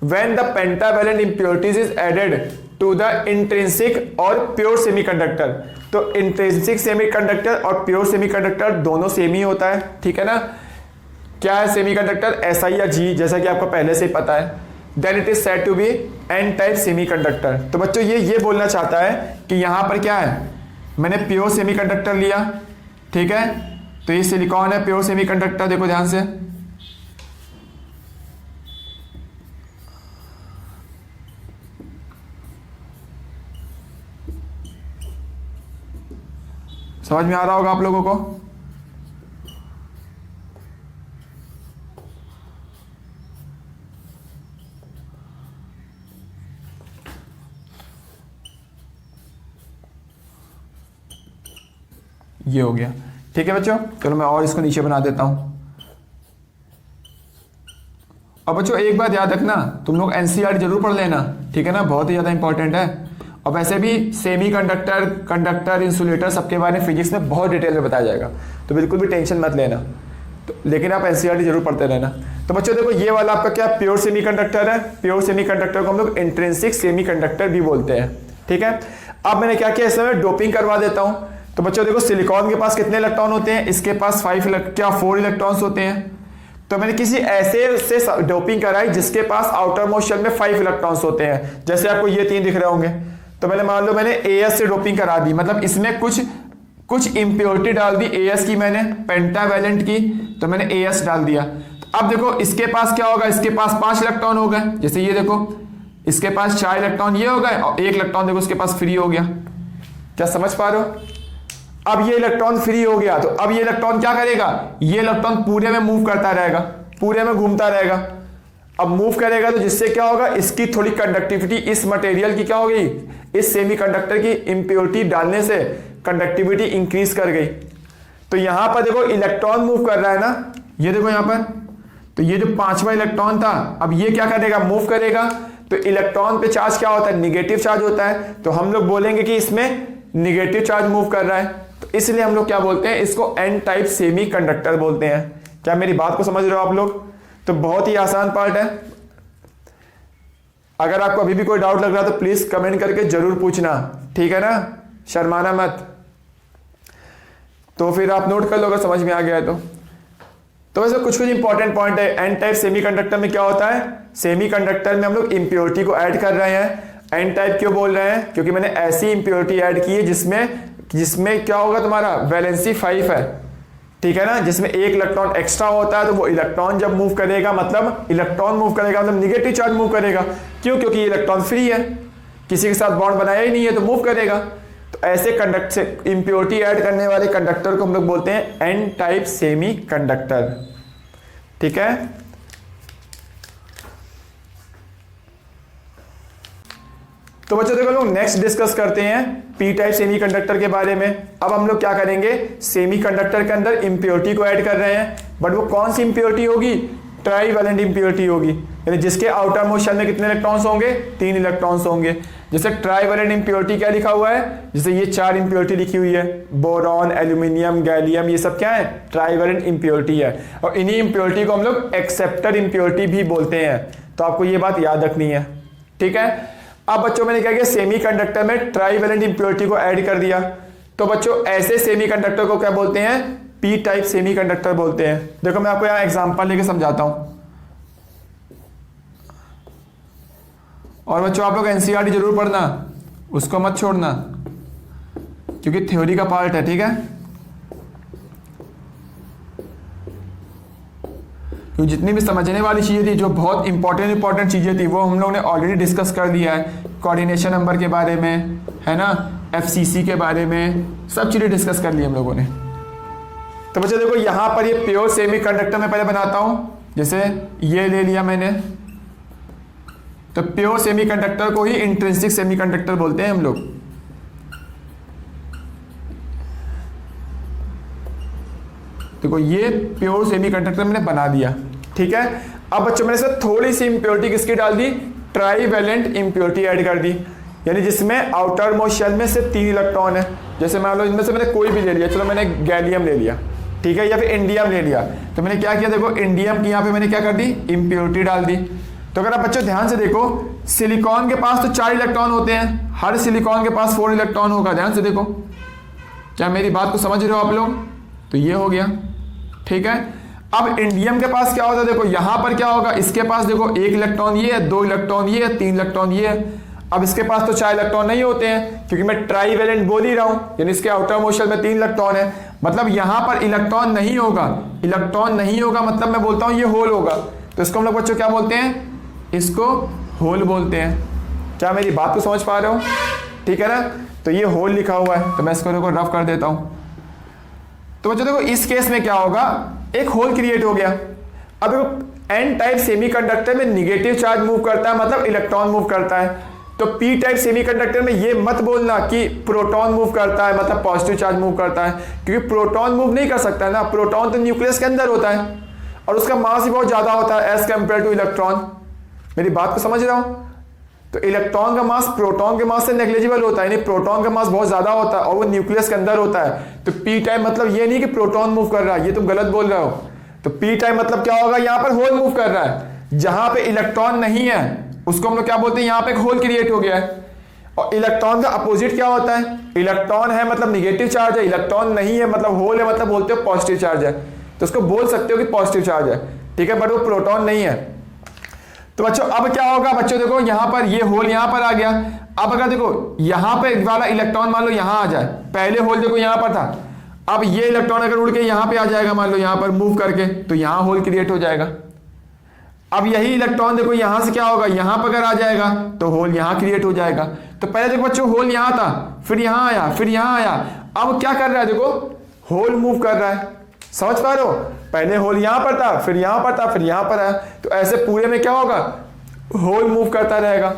when the pentavalent impurities is added to the intrinsic और प्योर सेमीकंडक्टर। तो इंट्रिंसिक सेमीकंडक्टर और प्योर सेमीकंडक्टर दोनों सेम ही होता है। ठीक है ना, क्या है सेमीकंडक्टर, SI या G, जैसा कि आपको पहले से ही पता है। Then it is said to be N type semiconductor. तो बच्चों ये बोलना चाहता है कि यहां पर क्या है, मैंने प्योर सेमीकंडक्टर लिया, ठीक है, तो ये सिलिकॉन है, प्योर सेमीकंडक्टर, देखो ध्यान से, समझ में आ रहा होगा आप लोगों को। ये हो गया, ठीक है बच्चों। चलो मैं और इसको नीचे बना देता हूं। और बच्चों एक बात याद रखना, तुम लोग NCERT जरूर पढ़ लेना, ठीक है ना, बहुत ही ज्यादा इंपॉर्टेंट है। और वैसे भी सेमीकंडक्टर, कंडक्टर, इंसुलेटर सबके बारे में फिजिक्स में बहुत डिटेल में बताया जाएगा, तो बिल्कुल भी टेंशन मत लेना। तो लेकिन आप NCERT जरूर पढ़ते रहना। तो बच्चों देखो ये वाला आपका क्या प्योर सेमीकंडक्टर है। प्योर सेमीकंडक्टर को हम लोग इंट्रिंसिक सेमीकंडक्टर भी बोलते हैं। ठीक है, अब मैंने क्या किया, इसमें डोपिंग करवा देता हूं। तो बच्चों देखो सिलिकॉन के पास कितने इलेक्ट्रॉन होते हैं, इसके पास 4 इलेक्ट्रॉन्स होते हैं। तो मैंने किसी ऐसे से डोपिंग कराई जिसके पास आउटर मोस्ट शेल में 5 इलेक्ट्रॉन्स होते हैं, जैसे आपको ये 3 दिख रहे होंगे। तो मैंने मान लो मैंने AS से डोपिंग करा दी, मतलब इसमें कुछ इंप्योरिटी डाल दी, AS की मैंने, पेंटावैलेंट की, तो मैंने AS डाल दिया। तो अब देखो इसके पास क्या होगा, इसके पास 5 इलेक्ट्रॉन हो गए, जैसे ये देखो इसके पास 4 इलेक्ट्रॉन ये हो गए, और 1 इलेक्ट्रॉन देखो इसके पास फ्री हो गया। क्या समझ पा रहे हो। अब ये इलेक्ट्रॉन फ्री हो गया, तो अब ये इलेक्ट्रॉन क्या करेगा, ये इलेक्ट्रॉन पूरे में मूव करता रहेगा, पूरे में घूमता रहेगा। अब मूव करेगा तो जिससे क्या होगा, इसकी थोड़ी कंडक्टिविटी इस मटेरियल की क्या हो गई, इस सेमीकंडक्टर की इंप्योरिटी डालने से कंडक्टिविटी इंक्रीज कर गई। तो यहां पर देखो इलेक्ट्रॉन मूव कर रहा है ना, ये देखो यहां पर, तो ये जो 5वां इलेक्ट्रॉन था, अब ये क्या करेगा, मूव करेगा। तो इलेक्ट्रॉन पे चार्ज क्या होता है, निगेटिव चार्ज होता है, तो हम लोग बोलेंगे कि इसमें निगेटिव चार्ज मूव कर रहा है। तो इसलिए हम लोग क्या बोलते हैं, इसको एन टाइप सेमीकंडक्टर बोलते हैं। क्या मेरी बात को समझ रहे हो आप लोग। तो बहुत ही आसान पार्ट है। अगर आपको अभी भी कोई डाउट लग रहा है तो प्लीज कमेंट करके जरूर पूछना, ठीक है ना, शर्माना मत। तो फिर आप नोट कर लो अगर समझ में आ गया है तो वैसे कुछ इंपॉर्टेंट पॉइंट है। एन टाइप सेमीकंडक्टर में क्या होता है, सेमीकंडक्टर में हम लोग इंप्योरिटी को ऐड कर रहे हैं। एन टाइप क्यों बोल रहे हैं, क्योंकि मैंने ऐसी इंप्योरिटी ऐड की है जिसमें क्या होगा, तुम्हारा वैलेंसी 5 है, ठीक है ना, जिसमें एक इलेक्ट्रॉन एक्स्ट्रा होता है, तो वो इलेक्ट्रॉन जब मूव करेगा मतलब निगेटिव चार्ज मूव करेगा। क्यों? क्योंकि ये इलेक्ट्रॉन फ्री है, किसी के साथ बॉन्ड बनाया ही नहीं है, तो मूव करेगा। तो ऐसे कंडक्ट से इंप्योरिटी ऐड करने वाले कंडक्टर को हम लोग बोलते हैं एन टाइप सेमी कंडक्टर। ठीक है, तो बच्चों देखो लोग नेक्स्ट डिस्कस करते हैं पी टाइप सेमीकंडक्टर के बारे में। अब हम लोग क्या करेंगे, सेमीकंडक्टर के अंदर इंप्योरिटी को ऐड कर रहे हैं, बट वो कौन सी इंप्योरिटी होगी, ट्राईवैलेंट इंप्योरिटी होगी, यानी जिसके आउटर मोस्ट शेल में कितने इलेक्ट्रॉन्स होंगे, 3 इलेक्ट्रॉन्स होंगे। जैसे ट्राईवैलेंट इंप्योरिटी क्या लिखा हुआ है, जैसे ये 4 इंप्योरिटी लिखी हुई है, बोरॉन, एल्यूमिनियम, गैलियम, ये सब क्या है, ट्राईवैलेंट इंप्योरिटी है। और इन्हीं इंप्योरिटी को हम लोग एक्सेप्टर इंप्योरिटी भी बोलते हैं। तो आपको ये बात याद रखनी है। ठीक है, अब बच्चों मैंने क्या किया, सेमीकंडक्टर में ट्राईवैलेंट इंप्योरिटी को ऐड कर दिया। तो बच्चों ऐसे सेमीकंडक्टर को क्या बोलते हैं, पी टाइप सेमीकंडक्टर बोलते हैं। देखो मैं आपको यहाँ एग्जांपल लेके समझाता हूं। और बच्चों आप लोग एनसीईआरटी जरूर पढ़ना, उसको मत छोड़ना, क्योंकि थ्योरी का पार्ट है। ठीक है, क्योंकि जितनी भी समझने वाली चीजें थी, जो बहुत इंपॉर्टेंट चीजें थी, वो हम लोग ने ऑलरेडी डिस्कस कर दिया है। कोऑर्डिनेशन नंबर के बारे में, है ना, एफसीसी के बारे में, सब चीजें डिस्कस कर ली हम लोगों ने। तो बच्चों देखो यहां पर ये प्योर सेमीकंडक्टर में पहले बनाता हूं। जैसे ये ले लिया मैंने, तो प्योर सेमीकंडक्टर को ही इंट्रिंसिक सेमीकंडक्टर बोलते हैं हम लोग। देखो ये प्योर सेमीकंडक्टर मैंने बना दिया। ठीक है, अब बच्चों मैंने इसमें थोड़ी सी इंप्योरिटी किसकी डाल दी, ट्राईवैलेंट इंप्योरिटी ऐड कर दी, यानी जिसमें आउटर मोस्ट शेल में सिर्फ 3 इलेक्ट्रॉन है। जैसे मान लो इनमें से मैंने कोई भी ले लिया, चलो मैंने गैलियम ले लिया, ठीक है, या फिर इंडियम ले लिया। तो मैंने क्या किया, देखो इंडियम की यहाँ पे मैंने क्या कर दी, इंप्योरिटी डाल दी। तो अगर आप बच्चों ध्यान से देखो, सिलिकॉन के पास तो 4 इलेक्ट्रॉन होते हैं, हर सिलिकॉन के पास 4 इलेक्ट्रॉन होगा। ध्यान से देखो, क्या मेरी बात को समझ रहे हो आप लोग? तो ये हो गया। ठीक है, अब इंडियम के पास क्या होता है, देखो यहां पर क्या होगा, इसके पास देखो 1 इलेक्ट्रॉन ये है, 2 इलेक्ट्रॉन ये है, 3 इलेक्ट्रॉन ये है। अब इसके पास तो 4 इलेक्ट्रॉन नहीं होते हैं, क्योंकि मैं ट्राईवैलेंट बोल ही रहा हूं, यानी इसके आउटर मोस्ट शेल में 3 इलेक्ट्रॉन है, मतलब यहां पर इलेक्ट्रॉन नहीं होगा। इलेक्ट्रॉन नहीं होगा मतलब मैं बोलता हूं ये होल होगा। तो इसको हम लोग बच्चों क्या बोलते हैं, इसको होल बोलते हैं। क्या मेरी बात को समझ पा रहे हो? ठीक है ना, तो ये होल लिखा हुआ है, तो मैं इसको रफ कर देता हूं। तो बच्चों देखो इस केस में क्या होगा, एक होल क्रिएट हो गया। अब देखो एन टाइप सेमीकंडक्टर में निगेटिव चार्ज मूव करता है, मतलब इलेक्ट्रॉन मूव करता है। तो पी टाइप सेमीकंडक्टर में ये मत बोलना कि प्रोटॉन मूव करता है, मतलब पॉजिटिव चार्ज मूव करता है, क्योंकि प्रोटॉन मूव नहीं कर सकता है ना। प्रोटॉन तो न्यूक्लियस के अंदर होता है और उसका मास भी बहुत ज्यादा होता है एज कंपेयर टू इलेक्ट्रॉन। मेरी बात को समझ रहा हूं? तो इलेक्ट्रॉन का मास प्रोटॉन के मास से नेग्लिजिबल होता है, यानी प्रोटॉन का मास बहुत ज्यादा होता है और वो न्यूक्लियस के अंदर होता है। तो पी टाइप मतलब ये नहीं कि प्रोटॉन मूव कर रहा है, ये तुम गलत बोल रहे हो। तो पी टाइप मतलब क्या होगा, यहां पर होल मूव कर रहा है, जहां पे इलेक्ट्रॉन नहीं है उसको हम लोग क्या बोलते हैं, यहां पे एक होल क्रिएट हो गया है। और इलेक्ट्रॉन का अपोजिट क्या होता है, इलेक्ट्रॉन है मतलब निगेटिव चार्ज है, इलेक्ट्रॉन नहीं है मतलब होल है, मतलब बोलते हो पॉजिटिव चार्ज है। तो उसको बोल सकते हो कि पॉजिटिव चार्ज है, ठीक है, बट वो प्रोटॉन नहीं है। तो बच्चों अब क्या होगा, बच्चों देखो यहां पर ये होल यहां पर आ गया। अब अगर देखो यहां पे वाला इलेक्ट्रॉन मान लो यहां आ जाए, पहले होल देखो यहां पर था, अब ये इलेक्ट्रॉन अगर उड़ के यहां पे आ जाएगा, मान लो यहां पर मूव करके, तो यहां होल क्रिएट हो जाएगा। अब यही इलेक्ट्रॉन देखो यहां से क्या होगा, यहां पर अगर आ जाएगा तो होल यहां क्रिएट हो जाएगा। तो पहले देखो बच्चों होल यहां था, फिर यहां आया, फिर यहां आया। अब क्या कर रहा है, देखो होल मूव कर रहा है, समझ पा रहे हो? पहले होल यहां पर था, फिर यहां पर था, फिर यहां पर आया। तो ऐसे पूरे में क्या होगा, होल मूव करता रहेगा।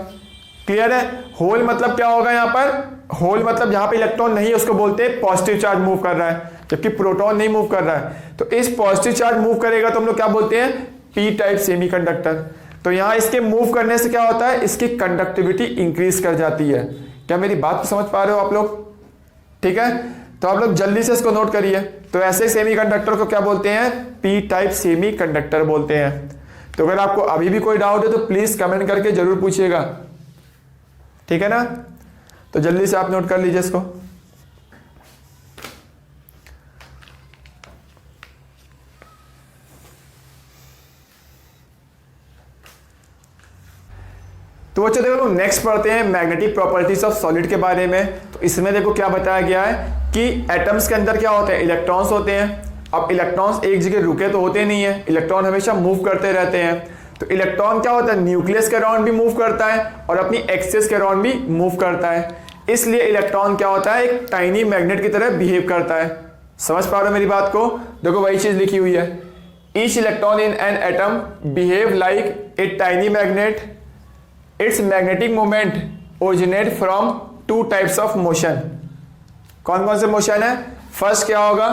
क्लियर है? होल मतलब क्या होगा, यहां पर होल मतलब जहां पे इलेक्ट्रॉन नहीं है उसको बोलते हैं पॉजिटिव चार्ज मूव कर रहा है, जबकि प्रोटॉन नहीं मूव कर रहा है। तो इस पॉजिटिव चार्ज मूव करेगा तो हम लोग क्या बोलते हैं, पी टाइप सेमीकंडक्टर। तो यहां इसके मूव करने से क्या होता है, इसकी कंडक्टिविटी इंक्रीज कर जाती है। क्या मेरी बात को समझ पा रहे हो आप लोग? ठीक है, तो आप लोग जल्दी से इसको नोट करिए। तो ऐसे सेमीकंडक्टर को क्या बोलते हैं, पी टाइप सेमीकंडक्टर बोलते हैं। तो अगर आपको अभी भी कोई डाउट है तो प्लीज कमेंट करके जरूर पूछिएगा, ठीक है ना? तो जल्दी से आप नोट कर लीजिए इसको। तो बच्चों देखो नेक्स्ट पढ़ते हैं मैग्नेटिक प्रॉपर्टीज ऑफ सॉलिड के बारे में। तो इसमें देखो क्या बताया गया है कि एटम्स के अंदर क्या होते हैं, इलेक्ट्रॉन्स होते हैं, अब इलेक्ट्रॉन्स एक जगह रुके तो होते नहीं है, इलेक्ट्रॉन हमेशा मूव करते रहते हैं। तो इलेक्ट्रॉन क्या होता है, न्यूक्लियस के अराउंड भी मूव करता है और अपनी एक्सिस के अराउंड भी मूव करता है। इसलिए इलेक्ट्रॉन क्या होता है, एक टाइनी मैग्नेट की तरह बिहेव करता है। समझ पा रहे हो मेरी बात को? देखो वही चीज लिखी हुई है, each electron in an atom behave like a tiny magnet, it's magnetic moment originate from two types of motion. कौन कौन से मोशन है? फर्स्ट क्या होगा,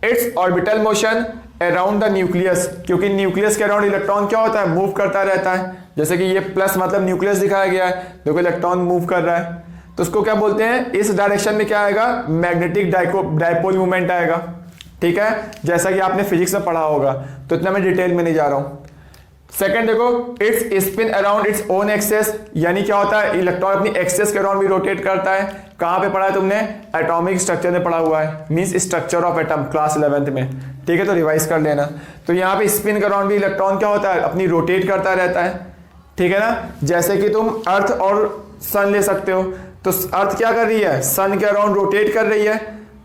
it's orbital motion around the nucleus, क्योंकि न्यूक्लियस के अराउंड इलेक्ट्रॉन क्या होता है, मूव करता रहता है। जैसे कि ये प्लस मतलब न्यूक्लियस दिखाया गया है, देखो इलेक्ट्रॉन मूव कर रहा है, तो उसको क्या बोलते हैं, इस डायरेक्शन में क्या आएगा, मैग्नेटिक डाइपोल मूवमेंट आएगा। ठीक है, जैसा कि आपने फिजिक्स में पढ़ा होगा, तो इतना मैं डिटेल में नहीं जा रहा हूं। सेकंड देखो, it's spin around its own axis, यानी क्या होता है, इलेक्ट्रॉन अपनी एक्सेस के अराउंड भी रोटेट करता है। कहां पे पढ़ा है तुमने, एटॉमिक स्ट्रक्चर में पढ़ा हुआ है, means structure of atom, class 11th में। ठीक है, तो रिवाइज कर लेना। तो यहाँ पे स्पिन के अराउंड भी इलेक्ट्रॉन क्या होता है, अपनी रोटेट करता रहता है। ठीक है ना, जैसे कि तुम अर्थ और सन ले सकते हो, तो अर्थ क्या कर रही है, सन के अराउंड रोटेट कर रही है,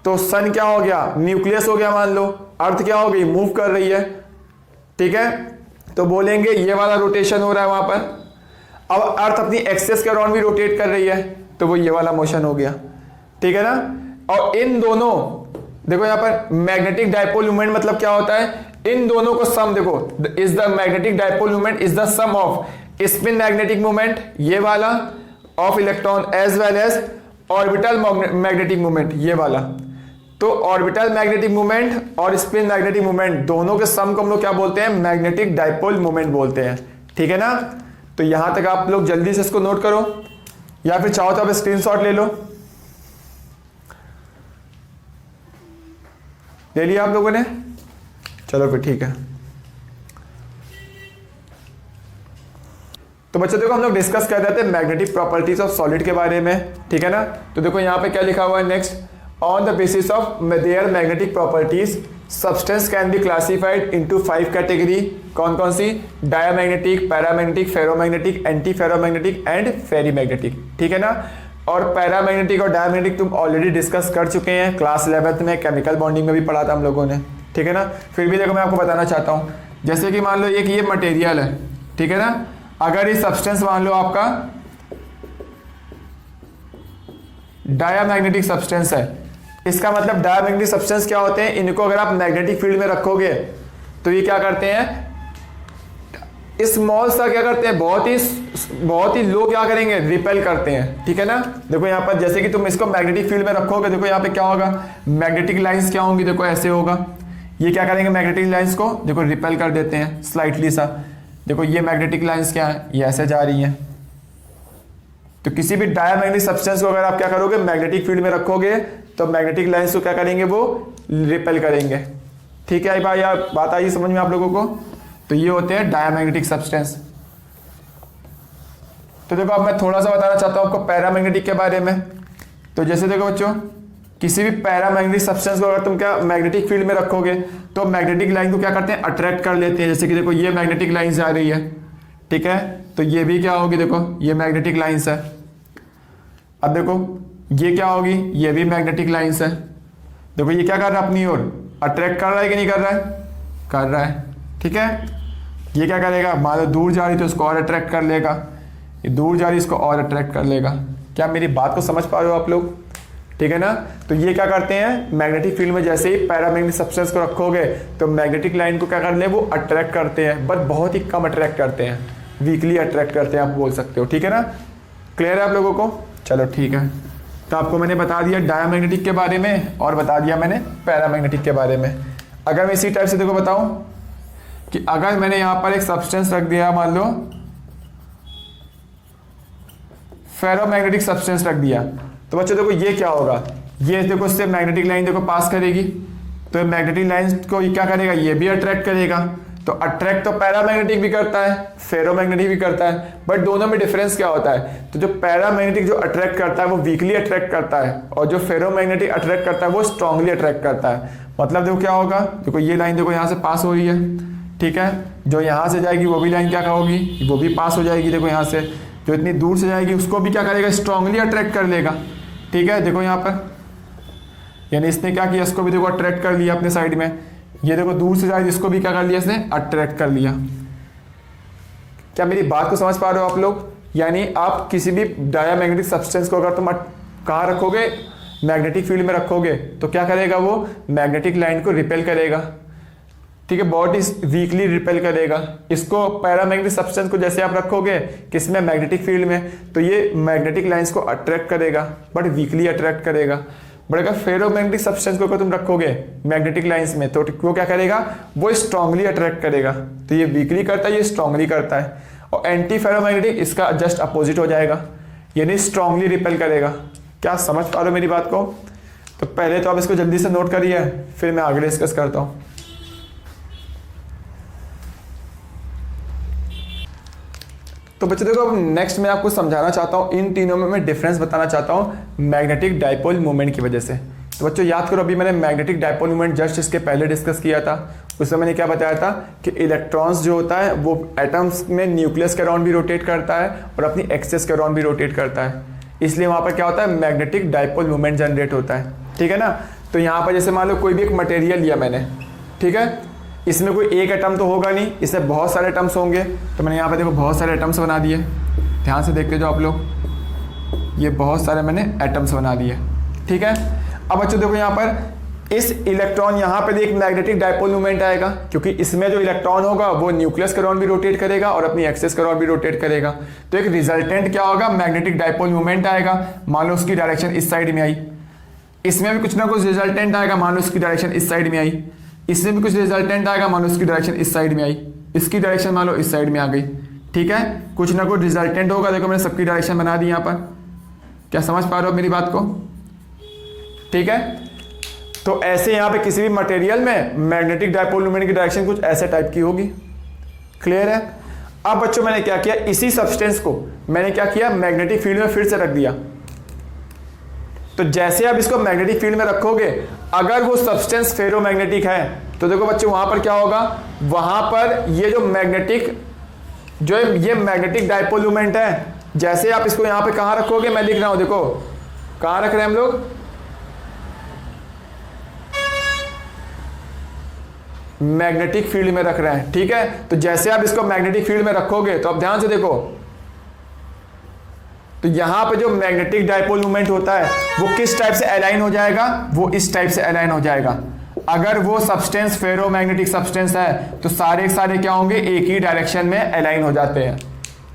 तो सन क्या हो गया, न्यूक्लियस हो गया मान लो, अर्थ क्या हो गई, मूव कर रही है। ठीक है, तो बोलेंगे ये वाला रोटेशन हो रहा है वहां पर। अब अर्थ अपनी एक्सेस के अराउंड भी रोटेट कर रही है, तो वो ये वाला मोशन हो गया। ठीक है ना, और इन दोनों देखो यहाँ पर मैग्नेटिक डाइपोल मूवमेंट मतलब क्या होता है, इन दोनों को सम देखो, is the magnetic dipole movement is the sum of spin magnetic movement ये वाला of electron as well as orbital magnetic movement ये वाला। तो ऑर्बिटल मैग्नेटिक मूवमेंट और स्पिन मैग्नेटिक मूवमेंट दोनों के सम को हम लोग क्या बोलते हैं, मैग्नेटिक डाइपोल मूवमेंट बोलते हैं। ठीक है ना, तो यहां तक आप लोग जल्दी से इसको नोट करो, या फिर चाहो तो आप स्क्रीनशॉट ले लो। ले लिया आप लोगों ने? चलो फिर ठीक है। तो बच्चों देखो हम लोग डिस्कस कर रहे थे मैग्नेटिक प्रॉपर्टीज ऑफ सॉलिड के बारे में। ठीक है ना, तो देखो यहाँ पे क्या लिखा हुआ है next, on the basis of their magnetic properties substance can be classified into 5 category. कौन कौन सी, diamagnetic, paramagnetic, ferromagnetic, anti ferromagnetic and ferrimagnetic. ठीक है ना, और पैरामैग्नेटिक और डायमैग्नेटिक तुम ऑलरेडी डिस्कस कर चुके हैं क्लास 11th में, केमिकल बॉन्डिंग में भी पढ़ा था हम लोगों ने। ठीक है ना, फिर भी देखो मैं आपको बताना चाहता हूँ, जैसे कि मान लो एक ये मटेरियल है, ठीक है ना, अगर ये सब्सटेंस मान लो आपका डायमैग्नेटिक सब्सटेंस है, इसका मतलब डायमैग्नेटिक सब्सटेंस क्या होते हैं, इनको अगर आप मैग्नेटिक फील्ड में रखोगे तो ये क्या करते हैं, स्मॉल सा क्या करते हैं, बहुत ही लो क्या करेंगे, रिपेल करते हैं। ठीक है ना, देखो यहाँ पर जैसे कि तुम इसको मैग्नेटिक फील्ड में रखोगे, देखो यहाँ पे क्या होगा, मैग्नेटिक लाइंस क्या होंगी, देखो ऐसे होगा, ये क्या करेंगे, मैग्नेटिक लाइंस को देखो रिपेल कर देते हैं स्लाइटली सा। देखो ये मैग्नेटिक लाइंस क्या है, ये ऐसे जा रही हैं। तो किसी भी डायमैग्नेटिक सब्सटेंस को अगर आप क्या करोगे, मैग्नेटिक फील्ड में रखोगे, तो मैग्नेटिक लाइंस को क्या करेंगे, वो रिपेल करेंगे। ठीक है भाई, बात आई समझ में आप लोगों को? तो ये होते हैं डायमैग्नेटिक सब्सटेंस। तो देखो अब मैं थोड़ा सा बताना चाहता हूं आपको पैरामैग्नेटिक के बारे में। तो जैसे देखो बच्चों, किसी भी पैरामैग्नेटिक सब्सटेंस को अगर तुम क्या मैग्नेटिक फील्ड में रखोगे, तो मैग्नेटिक लाइन को क्या करते हैं, अट्रैक्ट कर लेते हैं। जैसे कि देखो ये मैग्नेटिक लाइन जा रही है, ठीक है, तो ये भी क्या होगी, देखो ये मैग्नेटिक लाइंस है। अब देखो ये क्या होगी, ये भी मैग्नेटिक लाइंस है। देखो ये क्या कर रहा है, अपनी ओर अट्रैक्ट कर रहा है कि नहीं कर रहा है, कर रहा है। ठीक है, ये क्या करेगा, मान लो दूर जा रही तो इसको और अट्रैक्ट कर लेगा, ये दूर जा रही इसको और अट्रैक्ट कर लेगा। क्या मेरी बात को समझ पा रहे हो आप लोग? ठीक है ना, तो ये क्या करते हैं, मैग्नेटिक फील्ड में जैसे ही पैरामैग्नेटिक सब्सटेंस को रखोगे, तो मैग्नेटिक लाइन को क्या कर ले, वो अट्रैक्ट करते हैं, बट बहुत ही कम अट्रैक्ट करते हैं, वीकली अट्रैक्ट करते हैं आप बोल सकते हो। ठीक है ना, क्लियर है आप लोगों को? चलो ठीक है, तो आपको मैंने बता दिया डायमैग्नेटिक के बारे में और बता दिया मैंने पैरामैग्नेटिक के बारे में। अगर मैं इसी टाइप से देखो बताऊं कि अगर मैंने यहां पर एक सब्सटेंस रख दिया, मान लो फेरोमैग्नेटिक सब्सटेंस रख दिया, तो बच्चों देखो ये क्या होगा, ये देखो इससे मैग्नेटिक लाइन देखो पास करेगी, तो मैग्नेटिक लाइन को ये क्या करेगा, ये भी अट्रैक्ट करेगा। तो अट्रैक्ट तो पैरामैग्नेटिक भी करता है, फेरोमैग्नेटिक भी करता है, बट दोनों में डिफरेंस क्या होता है, तो जो पैरामैग्नेटिक जो अट्रैक्ट करता है वो वीकली अट्रैक्ट करता है, और जो फेरोमैग्नेटिक अट्रैक्ट करता है वो स्ट्रांगली अट्रैक्ट करता है। मतलब देखो क्या होगा, देखो ये लाइन देखो यहाँ से पास हो रही है, ठीक है, जो यहाँ से जाएगी वो भी लाइन क्या होगी, वो भी पास हो जाएगी। देखो यहाँ से जो इतनी दूर से जाएगी उसको भी क्या करेगा, स्ट्रांगली अट्रैक्ट कर लेगा। ठीक है, देखो यहाँ पर यानी इसने क्या किया, इसको भी देखो अट्रैक्ट कर लिया अपने साइड में। ये देखो दूर से चार्ज इसको भी क्या कर लिया इसने, अट्रैक्ट कर लिया। क्या मेरी बात को समझ पा रहे हो आप लोग? यानी आप किसी भी डायमैग्नेटिक सब्सटेंस को अगर तुम कहाँ रखोगे, मैग्नेटिक फील्ड में रखोगे, तो क्या करेगा वो, मैग्नेटिक लाइन को रिपेल करेगा। ठीक है, बहुत ही वीकली रिपेल करेगा। इसको पैरामैग्नेटिक सब्सटेंस को जैसे आप रखोगे किसमें, मैग्नेटिक फील्ड में, तो ये मैग्नेटिक लाइंस को अट्रैक्ट करेगा, बट वीकली अट्रैक्ट करेगा। बट अगर फेरोमैग्नेटिक सब्सटेंस को अगर तुम रखोगे मैग्नेटिक लाइंस में, तो वो क्या करेगा, वो स्ट्रांगली अट्रैक्ट करेगा। तो ये वीकली करता है, ये स्ट्रांगली करता है। और एंटी फेरोमैग्नेटिक इसका जस्ट अपोजिट हो जाएगा, यानी स्ट्रांगली रिपेल करेगा। क्या समझ पा रहे हो मेरी बात को? तो पहले तो आप इसको जल्दी से नोट करिए, फिर मैं आगे डिस्कस करता हूँ। तो बच्चों देखो, अब नेक्स्ट मैं आपको समझाना चाहता हूँ, इन तीनों में मैं डिफरेंस बताना चाहता हूँ मैग्नेटिक डाइपोल मूवमेंट की वजह से। तो बच्चों याद करो, अभी मैंने मैग्नेटिक डाइपोल मूवमेंट जस्ट इसके पहले डिस्कस किया था। उसमें मैंने क्या बताया था कि इलेक्ट्रॉन्स जो होता है वो एटम्स में न्यूक्लियस के अराउंड भी रोटेट करता है और अपनी एक्सिस के अराउंड भी रोटेट करता है। इसलिए वहाँ पर क्या होता है, मैग्नेटिक डाइपोल मूवमेंट जनरेट होता है। ठीक है ना? तो यहाँ पर जैसे मान लो कोई भी एक मटेरियल लिया मैंने, ठीक है, इसमें कोई एक एटम तो होगा नहीं, इसमें बहुत सारे एटम्स होंगे। तो मैंने यहाँ पे देखो बहुत सारे एटम्स बना दिए, ध्यान से देखते जो आप लोग, ये बहुत सारे मैंने एटम्स बना दिए। ठीक है, अब बच्चों देखो यहाँ पर इस इलेक्ट्रॉन यहाँ पे एक मैग्नेटिक डाइपोल मूवमेंट आएगा, क्योंकि इसमें जो इलेक्ट्रॉन होगा वो न्यूक्लियस के अराउंड भी रोटेट करेगा और अपनी एक्सिस के अराउंड भी रोटेट करेगा। तो एक रिजल्टेंट क्या होगा, मैग्नेटिक डाइपोल मूवमेंट आएगा। मान लो उसकी डायरेक्शन इस साइड में आई, इसमें भी कुछ ना कुछ रिजल्टेंट आएगा, मान लो उसकी डायरेक्शन इस साइड में आई, इसमें भी कुछ रिजल्टेंट आएगा, मान लो इसकी डायरेक्शन इस साइड में आई, इसकी डायरेक्शन मान लो इस साइड में आ गई। ठीक है, कुछ ना कुछ रिजल्टेंट होगा। देखो मैंने सबकी डायरेक्शन बना दी यहाँ पर। क्या समझ पा रहे हो मेरी बात को? ठीक है, तो ऐसे यहाँ पे किसी भी मटेरियल में मैग्नेटिक डाइपोल मूवमेंट की डायरेक्शन कुछ ऐसे टाइप की होगी। क्लियर है? अब बच्चों मैंने क्या किया, इसी सब्सटेंस को मैंने क्या किया, मैग्नेटिक फील्ड में फिर से रख दिया। तो जैसे आप इसको मैग्नेटिक फील्ड में रखोगे, अगर वो सब्सटेंस फेरोमैग्नेटिक है, तो देखो बच्चों वहां पर क्या होगा, वहां पर ये जो ये मैग्नेटिक डाइपोल मूवमेंट है, जैसे आप इसको यहां पे कहां रखोगे, मैं लिख रहा हूं, देखो कहां रख रहे हैं हम लोग, मैग्नेटिक फील्ड में रख रहे हैं। ठीक है, तो जैसे आप इसको मैग्नेटिक फील्ड में रखोगे, तो आप ध्यान से देखो, तो यहां पे जो मैग्नेटिक डाइपोल मूवमेंट होता है वो किस टाइप से अलाइन हो जाएगा, वो इस टाइप से अलाइन हो जाएगा। अगर वो सब्सटेंस फेरोमैग्नेटिक सब्सटेंस है तो सारे क्या होंगे, एक ही डायरेक्शन में अलाइन हो जाते हैं।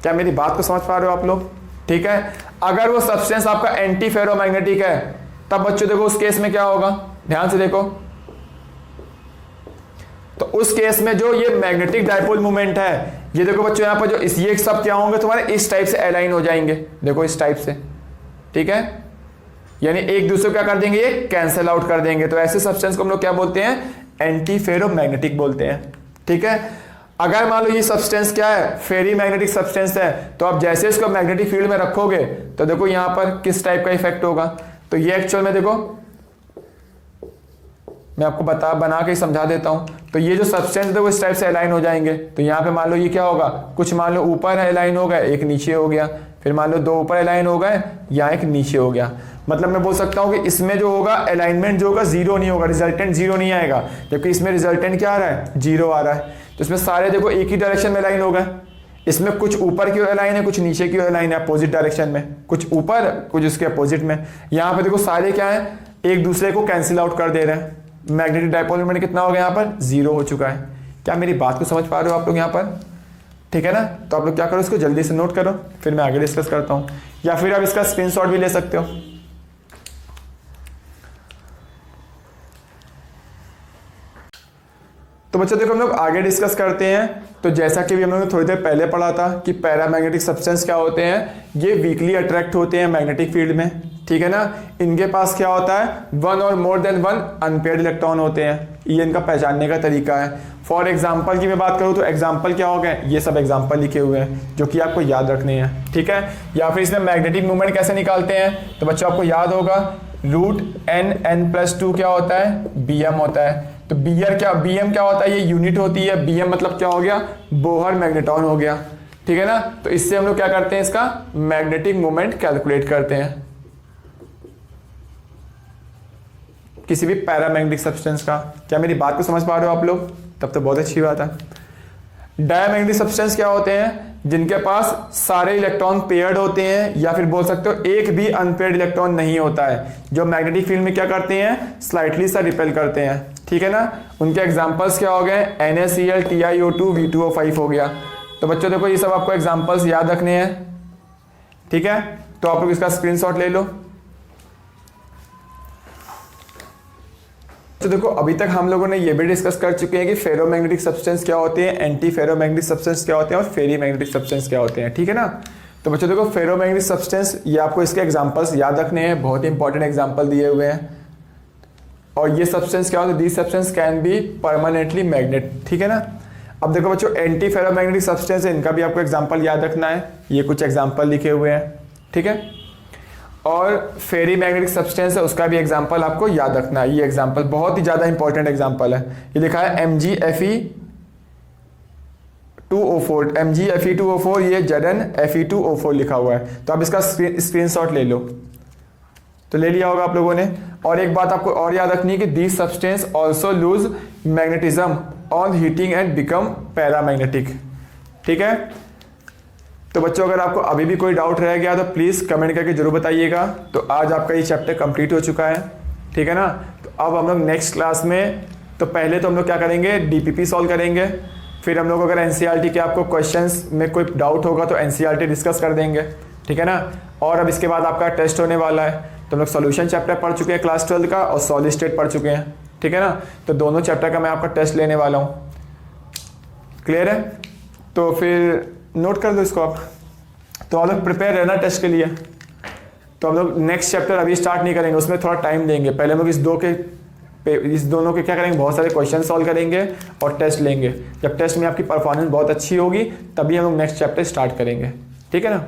क्या मेरी बात को समझ पा रहे हो आप लोग? ठीक है, अगर वो सब्सटेंस आपका एंटी फेरोमैग्नेटिक है, तब बच्चों देखो उस केस में क्या होगा, ध्यान से देखो, तो उस केस में जो ये मैग्नेटिक डाइपोल मूवमेंट है, ये देखो बच्चों यहाँ पर जो ये सब क्या होंगे तुम्हारे, इस टाइप से अलाइन हो जाएंगे। देखो इस टाइप से। ठीक है, यानी एक दूसरे को क्या कर देंगे, ये कैंसिल आउट कर देंगे। तो ऐसे सब्सटेंस को हम लोग क्या बोलते हैं, एंटी फेरोमैग्नेटिक बोलते हैं। ठीक है, अगर मान लो ये सब्सटेंस क्या है, फेरी मैग्नेटिक सब्सटेंस है, तो आप जैसे इसको मैग्नेटिक फील्ड में रखोगे, तो देखो यहाँ पर किस टाइप का इफेक्ट होगा। तो ये एक्चुअल में देखो मैं आपको बना के समझा देता हूं। तो ये जो सब्सटेंस है वो इस टाइप से अलाइन हो जाएंगे। तो यहाँ पे मान लो ये क्या होगा, कुछ मान लो ऊपर अलाइन हो गए, एक नीचे हो गया, फिर मान लो दो ऊपर अलाइन हो गए, यहाँ एक नीचे हो गया। मतलब मैं बोल सकता हूँ कि इसमें जो होगा अलाइनमेंट जो होगा जीरो नहीं होगा, रिजल्टेंट जीरो नहीं आएगा, जबकि इसमें रिजल्टेंट क्या आ रहा है, जीरो आ रहा है। तो इसमें सारे देखो एक ही डायरेक्शन में अलाइन हो गए। इसमें कुछ ऊपर की ओर अलाइन है, कुछ नीचे की ओर अलाइन है, अपोजिट डायरेक्शन में, कुछ ऊपर कुछ उसके अपोजिट में। यहाँ पे देखो सारे क्या है, एक दूसरे को कैंसिल आउट कर दे रहे हैं। मैग्नेटिक डाइपोल मूवमेंट कितना हो गया, यहाँ पर जीरो हो चुका है। क्या मेरी बात को समझ पा रहे हो आप लोग यहाँ पर? ठीक है ना? तो आप लोग क्या करो, इसको जल्दी से नोट करो, फिर मैं आगे डिस्कस करता हूँ, या फिर आप इसका स्क्रीनशॉट भी ले सकते हो। तो बच्चों देखो हम लोग आगे डिस्कस करते हैं। तो जैसा कि भी हम लोगों ने थोड़ी देर पहले पढ़ा था कि पैरामैग्नेटिक सब्सटेंस क्या होते हैं, ये वीकली अट्रैक्ट होते हैं मैग्नेटिक फील्ड में। ठीक है ना? इनके पास क्या होता है, वन और more than one unpaired electron होते हैं। ये इनका पहचानने का तरीका है। फॉर एग्जाम्पल की मैं बात करूँ तो एग्जाम्पल क्या हो गए, ये सब एग्जाम्पल लिखे हुए हैं जो कि आपको याद रखने हैं। ठीक है, या फिर इसमें मैग्नेटिक मूवमेंट कैसे निकालते हैं, तो बच्चों आपको याद होगा √n+2 क्या होता है, BM होता है। तो BM क्या होता है, ये यूनिट होती है। BM मतलब क्या हो गया, बोहर मैग्नेटॉन हो गया। ठीक है ना? तो इससे हम लोग क्या करते हैं, इसका मैग्नेटिक मूवमेंट कैलकुलेट करते हैं। किसी भी पैरामैग्नेटिक सब्सटेंस का। क्या मेरी बात को समझ पा रहे हो आप लोग? तब तो बहुत अच्छी बात है। डायमैग्नेटिक सब्सटेंस क्या होते हैं? जिनके पास सारे इलेक्ट्रॉन पेयर्ड होते हैं, या फिर बोल सकते हो एक भी अनपेयर्ड इलेक्ट्रॉन नहीं होता है, जो मैग्नेटिक फील्ड में क्या करते हैं, स्लाइटली सा रिपेल करते हैं। ठीक है ना। उनके एग्जांपल्स क्या हो गए? NaCl, TiO2, V2O5 हो गया। तो बच्चों देखो ये सब आपको एग्जांपल्स याद रखने हैं। ठीक है, तो आप लोग इसका स्क्रीनशॉट ले लो। तो देखो अभी तक हम लोगों ने ये भी डिस्कस कर चुके हैं कि फेरोमैग्नेटिक सब्सटेंस क्या होते हैं, एंटी फेरोमैग्नेटिक सब्सटेंस क्या होते हैं और फेरीमैग्नेटिक सब्सटेंस क्या होते हैं। ठीक है ना। तो बच्चों देखो फेरोमैग्नेटिक सब्सटेंस, ये आपको इसके एग्जांपल्स याद रखने हैं, बहुत ही इंपॉर्टेंट एग्जांपल दिए हुए हैं। और ये सब्सटेंस क्या होते हैं? These substance can B permanently magnet. ठीक है ना। अब देखो बच्चों एंटी फेरोमैग्नेटिक सब्सटेंस है, इनका भी आपको एग्जांपल याद रखना है। ये कुछ एग्जांपल लिखे हुए हैं। ठीक है। और फेरी मैग्नेटिक सब्सटेंस है, उसका भी एग्जांपल आपको याद रखना है। ये एग्जांपल बहुत ही ज़्यादा इंपॉर्टेंट एग्जांपल है। ये लिखा है MgFe2O4, MgFe2O4, ये ZnFe2O4 लिखा हुआ है। तो आप इसका स्क्रीनशॉट ले लो। तो ले लिया होगा आप लोगों ने। और एक बात आपको और याद रखनी है कि these substance also loose magnetism on heating and become paramagnetic. ठीक है। तो बच्चों अगर आपको अभी भी कोई डाउट रह गया तो प्लीज़ कमेंट करके जरूर बताइएगा। तो आज आपका ये चैप्टर कंप्लीट हो चुका है। ठीक है ना। तो अब हम लोग नेक्स्ट क्लास में, तो पहले तो हम लोग क्या करेंगे, DPP सॉल्व करेंगे। फिर हम लोग अगर NCERT के आपको क्वेश्चंस में कोई डाउट होगा तो NCERT डिस्कस कर देंगे। ठीक है ना। और अब इसके बाद आपका टेस्ट होने वाला है। तो हम लोग सोल्यूशन चैप्टर पढ़ चुके हैं क्लास 12 का, और सॉलिड स्टेट पढ़ चुके हैं। ठीक है ना। तो दोनों चैप्टर का मैं आपका टेस्ट लेने वाला हूँ। क्लियर है? तो फिर नोट कर दो इसको आप। तो आप लोग प्रिपेयर रहना टेस्ट के लिए। तो हम लोग नेक्स्ट चैप्टर अभी स्टार्ट नहीं करेंगे, उसमें थोड़ा टाइम देंगे। पहले हम लोग इस दोनों के क्या करेंगे, बहुत सारे क्वेश्चन सॉल्व करेंगे और टेस्ट लेंगे। जब टेस्ट में आपकी परफॉर्मेंस बहुत अच्छी होगी तभी हम लोग नेक्स्ट चैप्टर स्टार्ट करेंगे। ठीक है ना।